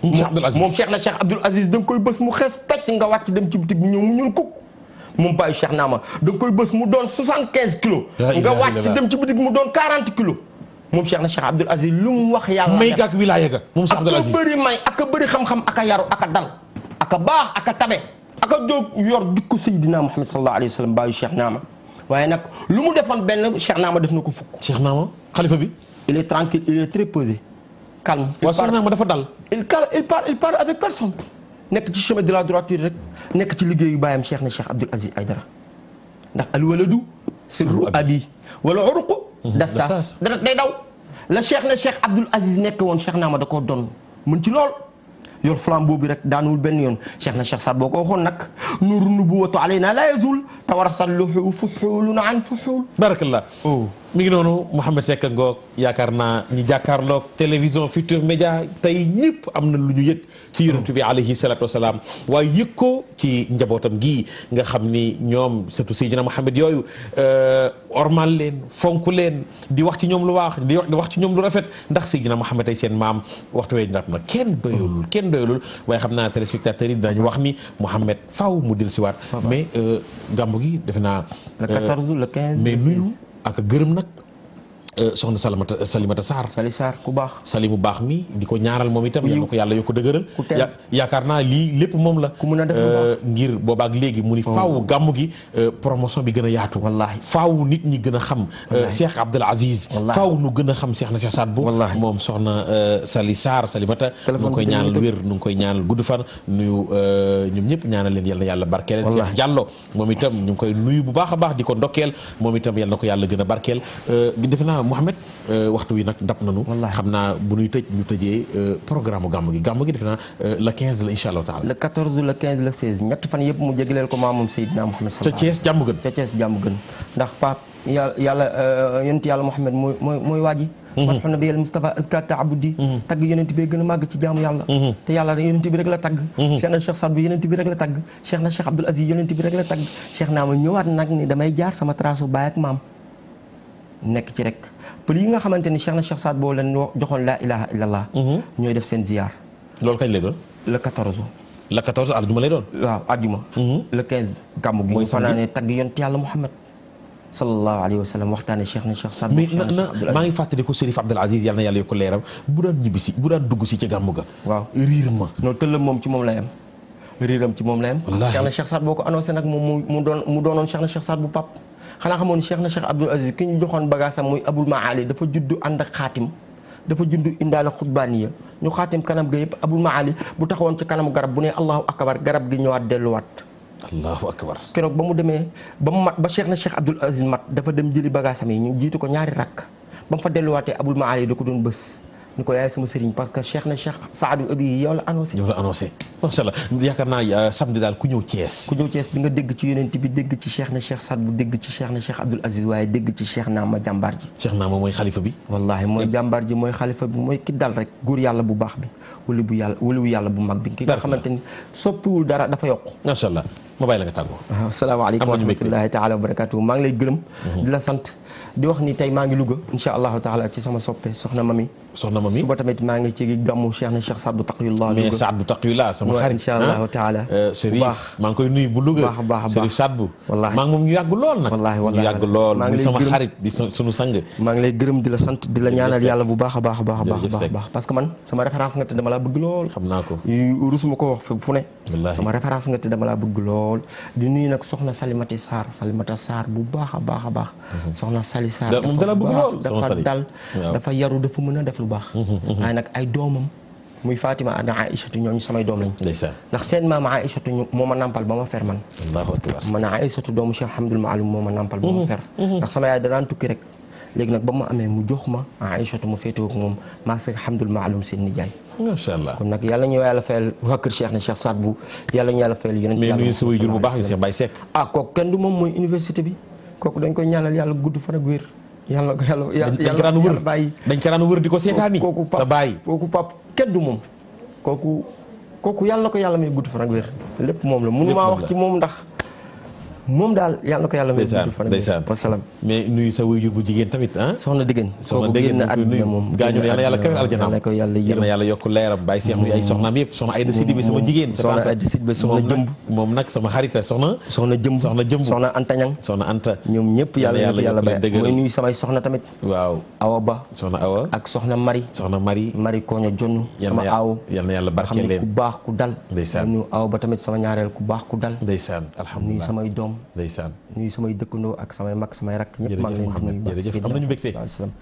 moom cheikh na cheikh Abdoul Aziz da nga koy bës mu xees pecc nga wàcc dem ci bitig bi ñëw mu ñuul kuk moom bàyyi cheikh naama da nga koy bës mu doon 75 kilos nga wàcc dem ci bitig mu doon 40 kilos moom Cheikh na Cheikh Abdoul Aziz lu mu wax yàlla may gàkk wilaaya ga moom Cheikh Abdoul Aziz ak a bëri may ak a bëri xam-xam ak a yaru ak a dal ak a baax ak a tabe ak a jóg yor dikko Seydina Muhammad sallallahu alayhi wa sallam bàyyi Cheikh Naama waaye nag lu mu defoon benn Cheikh Naama def na ko fukk. Cheikh Naama xalifa bi. il est tranquille il est très posé calme. waaw Cheikh Naama dafa dal. il parle avec personne. nekk ci chemin de la droiture rek nekk ci liggéeyu baayam Cheikh na Cheikh Abdoul Aziz Aïdara ndax al waladu sirru abi wala uruqu dassaas day daw la Cheikh na Cheikh Abdoul Aziz nekk woon Cheikh Naama da koo doon mën ci lool yor flambeau bi rek daanuwul benn yoon Cheikh na Cheikh Saad boo ko waxoon nag nuuru nubuwwatu alayna la yazul tawarsalluhu fuxuulun an fuxuul barakallah mi ngi noonu Mouhamed Seck ngoog yaakaar naa ñi jàkkaarloog télévision Futurs Médias tey ñëpp am na lu ñu yëg ci yonent bi alayhi salaatu wasalaam waaye yëg ko ci njabootam gii nga xam ni ñoom surtout Seydina Mouhamed yooyu ormal leen fonk leen di wax ci ñoom lu waax di wax ci ñoom lu rafet ndax Seydina Mouhamed tey seen maam waxtu wee ndap na kenn doyulul waaye xam naa téléspectateurs yi dinañu wax ni Mouhamed faaw mu dellusiwaat mais gàmmu gi defe naa le 14 le 15 mais nuyu ak gërëm nag soxna Salimata Sarr ku baax Sali mu baax mi di ko ñaaral moom itam yal na ko yàlla yokk dëgëral yaakaar naa lii lépp moom la ku mën a def ngir boobaak léegi mu ni faaw gàmmu gi promotion bi gën a yaatu wallaahi faaw nit ñi gën a xam Cheikh Abdoul Aziz faaw nu gën a xam Cheikh na Cheikh Saad Bou moom soxna Sali Sarr Salimata nu ngi koy ñaanal wér nu ngi koy ñaanal gudd fan nuyu ñoom ñëpp ñaanal leen yal na yàlla barkeel Cheikh Diallo moom itam ñu ngi koy nuyu bu baax a baax di ko ndokkeel moom itam yal na ko yàlla gën a barkeel defe naa Mouhamed waxtu wi nag dab nañu xam naa bu ñuy tëj ñu tëjee programme gàmmu gi defe naa le 15 la incha allah taala le 14 le 15 le 16 ñetti fan yëpp mu jégleel ko maamam Seydina Mouhamed ca Thiès jàmm gën ca Thiès jàmm gën ndax Pape yàlla yonent yàlla Mouhamed mooy waaji man na bi yàlla Moustapha azka taabudi tagg yonent bi gën a màgg ci jaamu yàlla te yàlla yonent bi rek la tagg Cheikh na Cheikh Saad Bou yonent bi rek la tagg Cheikh na Cheikh Abdoul Aziz yonent bi rek la tagg Cheikh naa ma ñëwaat nag ni damay jaar sama trace baay ak maam nekk ci rek pël yi nga xamante ni Cheikh na Cheikh Saad Bou leen joxoon laa ilaha illallah ñooy def seen ziar loolu kañ lay doon le 14 le 14 àjjuma lay doon waaw àjjuma le 15 gàmmu gi ñu fanaane tagg yonent yàlla Muhammad sallallahu alayhi wa sallam waxtaane Cheikh na Cheikh Saad Bou mais maa ngi fàttaliku Chérif Abdoul Aziz yal na yàlla yokk leeram bu daan ñibbi si bu daan dugg si ci gàmmu ga waaw riir ma non tëllam moom ci moom la yem riiram ci moom la yem Cheikh na Cheikh Saad boo ko annoncé nag moom mu doonoon Cheikh na Cheikh Saad Bou pap xanaa xamoon ni Cheikh na Cheikh Abdoul Aziz ki ñu joxoon bagaasam muy Abul Maali dafa juddu ànd ak xaatim dafa juddu indaale xutbaaniya ñu xaatim kanam ga yëpp Abul Maali bu taxawoon ci kanamu garab bu ne allahu akbar garab gi ñëwaat delluwaat allahu akbar keroog ba mu demee ba mu mat ba Cheikh na Cheikh Abdoul Aziz mat dafa dem jëli bagaasam yi ñu jiitu ko ñaari rakk ba mu fa delluwaatee Abul Maali da ko doon bës ni ko yaay sama sëriñ parce que Cheikh na Cheikh Saadu Abi yow la annoncé macha allah yaakaar naa samedi daal ku ñëw Thiès. ku ñëw Thiès di nga dégg ci yonent bi dégg ci Cheikh na Cheikh Saad bu dégg ci Cheikh na Cheikh Abdoul Aziz waaye dégg ci Cheikh Naama jàmbaar ji. Cheikh Naama mooy xalifa bi. wallaahi mooy jàmbaar ji mooy xalifa bi mooy ki dal rek góor yàlla bu baax bi waliwu yàlla bu mag bi. ki nga xamante ni soppiwul dara dafa yokk. macha allah ma bàyyi la nga tàggoo. waaw asalaamaaleykum wa rahmatullahi taala wa barakatuh maa ngi lay gërëm. di la sant di wax ni tey maa ngi Louga incha allahu taala ci sama soppe soxna Mami. suba tamit maa ngi ci gàmmu Cheikh na Cheikh Saad bu Taqiyullah. mais Saad bu Taqiyullah sama xarit incha allahu taala. Chérif maa ngi koy nuyu bu Louga. baax Chérif Saad bu. wallaahi maa ngi moom ñu yàgg lool nag. ñu yàgg lool muy sama xarit di sunu sang. maa ngi lay gërëm di la sant di la ñaanal yàlla bu baax a baax a baax a baax parce que man sama référence nga te dama laa bëgg lool. xam naa ko rusuma ko wax fu ne. sama référence nga te dama laa bëgg lool. di nuyu nag soxna Salimata Sarr bu baax a baax a baax. soxna Sali Sarr dafa dal dafa yaru dafa mën a def lu baax. waaye nag ay doomam muy Fatima ak Aïchatu ñooñu samay doom lañ. ndeysaan ndax seen maam Aïchatu moo ma nampal ba ma fer man. allahu akbar man Aïchatu doomu Cheikh Hamdul Maalum moo ma nampal ba ma fer. ndax sama yaay danaan tukki rek léegi nag ba ma amee mu jox ma Aïchatu mu féetewoo ak moom maa Cheikh Hamdul Maalum seen nijaay. macha allah kon nag yàlla ñu yàlla fayal waa kër Cheikh na Cheikh Saad bu yàlla ñu yàlla fayal yeneen. mais nuyu sa waajur bu baax bi Cheikh Baye Seck. ah kooku kenn du moom mooy université bi kooku dañ koy ñaanal yàlla gudd fan ak wér. yàlla yàlla bàyyi dañ ko daan wër di ko seetaani sa baay kooku pap kenn du moom kooku yàlla ko yàlla may gudd fan ak wér lépp moom la mënu maa wax ci moom ndax moom daal yàlla ko yàlla may gudd fan ak wér wasalaam mais nuyu sa waajur bu jigéen tamit ah soxna Dégén génn àddina moom gaañu yàlla yàlla kawel aljana ko yàlla yàlla yokk leeram Baye Cheikh nuyu ay soxnaam yëpp soxna Aïda Sidi bi sama jigéen soxna Aïda Sidi bi soxna jëmb moom nag sama xarita soxna jëmb soxna Anta Ñang soxna Anta ñoom ñëpp yàlla bay mooy nuyu samay soxna tamit waaw Awa Ba soxna Awa ak soxna Mari Koña Jonn sama aaw yal na yàlla barkeel leen ku baax ku dal ndeysaan nuyu Awa Ba tamit sama ñaareel ku baax ku dal ndeysaan alhamdulilah nuyu samay doom ndeysaan nuyu samay dëkkandoo ak samay mag samay rakk ñëpp maa ngi leen di nuyu jërëjëf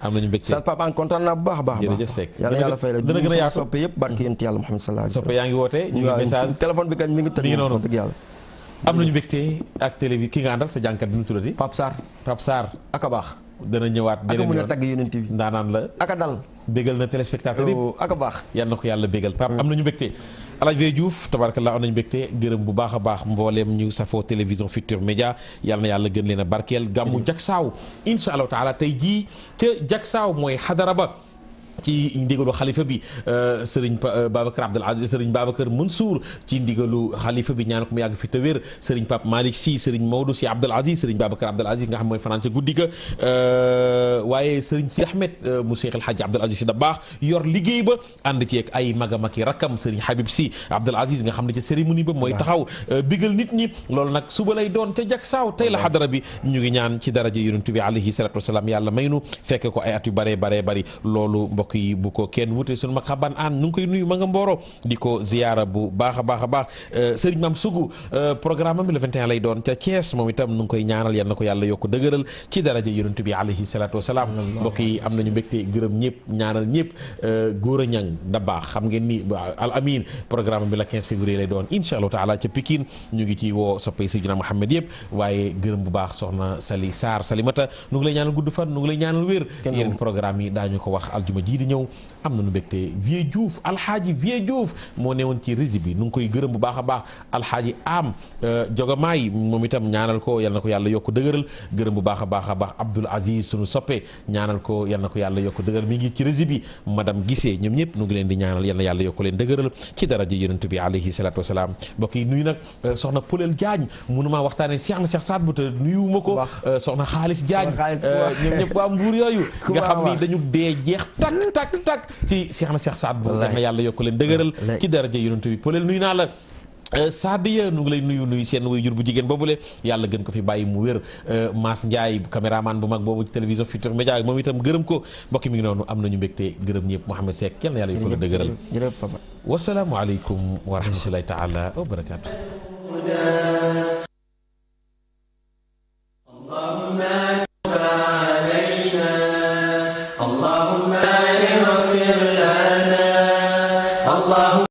am nañu mbégte sa papa kontaan naa bu baax a baax jërëjëf Seck yàlla yàlla fay la dana gën a yaatu soppe yëpp barki yonent yàlla Muhammad sallallahu alayhi soppe yaa ngi woote ñu ngi message téléphone bi kañ mi ngi tëdd noonu dëgg yàlla am nañu mbégte ak télé bi ki nga àndal sa jànkat bi nu tuddati Pape Sarr aka baax dana ñëwaat beneen yoon aka mën a tagg yonent bi ndaanaan la aka dal bégal na téléspectateur yi aka baax yal na ko yàlla bégal Pape am nañu mbégte Alaaji Vieux Diouf tabarakallah am nañu mbégte gërëm bu baax a baax mbooleem ñu safoo télévision Futurs Médias yal na yàlla gën leen a barkeel gàmmu Jaksaaw insha allahu taala tey jii ca Jaksaaw mooy xadara ba ci ndigalu xalifa bi sëriñ Babacar Abdoul Aziz sëriñ Babacar Mansour ci ndigalu xalifa bi ñaan ko mu yàgg fi te wér sëriñ Pape Malick Sy sëriñ Maodo Sy Abdoul Aziz sëriñ Babacar Abdoul Aziz nga xam mooy fanaan ca guddi ga waaye sëriñ Sy Ahmed mu Cheikh El Hadji Abdoul Aziz Sy Dabakh yor liggéey ba ànd ci ak ay magam ak i rakkam sëriñ Habib Sy Abdoul Aziz nga xam ne ca cérémonie ba mooy taxaw bigal nit ñi loolu nag suba lay doon ca Jaksaaw tey la xadara bi ñu ngi ñaan ci daraja yonent bi alayhi salatu wasalaam yàlla may nu fekk ko ay at yu bare bari loolu mbokk yi bu ko kenn wute suñu mag xaban aan nu ngi koy nuyu ma nga mbooro di ko ziyaara bu baax a baax sëriñ Maam Sugu programme bi le 21 lay doon ca Thiès moom itam nu ngi koy ñaanal yal na ko yàlla yokk dëgëral ci daraja yonent bi alayhi salatu wasalaam mbokk yi am nañu mbégte gërëm ñëpp ñaanal ñëpp góor a ñang da baax xam ngeen ni al amin programme bi la 15 février lay doon insha allahu taala ca Pikine ñu ngi ci woo soppay Seydina Mouhamed yëpp waaye gërëm bu baax soxna Sali Sarr Salimata nu ngi lay ñaanal gudd fan nu ngi lay ñaanal wér yeneen programme yi daañu ko wax aljuma ji di ñëw am nañu mbégte Vieux Diouf alxaaji Vieux Diouf moo newoon ci régie bi nu ngi koy gërëm bu baax a baax alxaaji am jogamaay moom itam ñaanal ko yal na ko yàlla yokk dëgëral gërëm bu baax a baax Abdoul Aziz sunu soppe ñaanal ko yal na ko yàlla yokk dëgëral mi ngi ci régie bi madame Gissé ñoom ñëpp nu ngi leen di ñaanal yal na yàlla yokk leen dëgëral ci daraja yonent bi alayhi salatu wasalaam mbokk yi nuyu nag soxna Poulel Diagne mënumaa waxtaane Cheikh na Cheikh Saad bu te nuyuwuma ko soxna Xaalis Diagne ñoom ñëpp waa Mbuur yooyu nga xam ni dañu dee jeex tak ci Cheikh na Cheikh Saad bu yal na yàlla yokk leen dëgëral ci daraja yonent bi Poulel nuyu naa la Sadia nu ngi lay nuyu seen waajur bu jigéen boobule yàlla gën ko fi bàyyi mu wér Mass Ndiaye caméraman bu mag boobu ci télévision Futurs Médias moom itam gërëm ko mbokk mi ngi noonu am nañu mbégte gërëm ñëpp Mouhamed Seck yal na yàlla yokk la dëgëral wasalaamu aleykum wa rahmatullahi taala wa barakaatu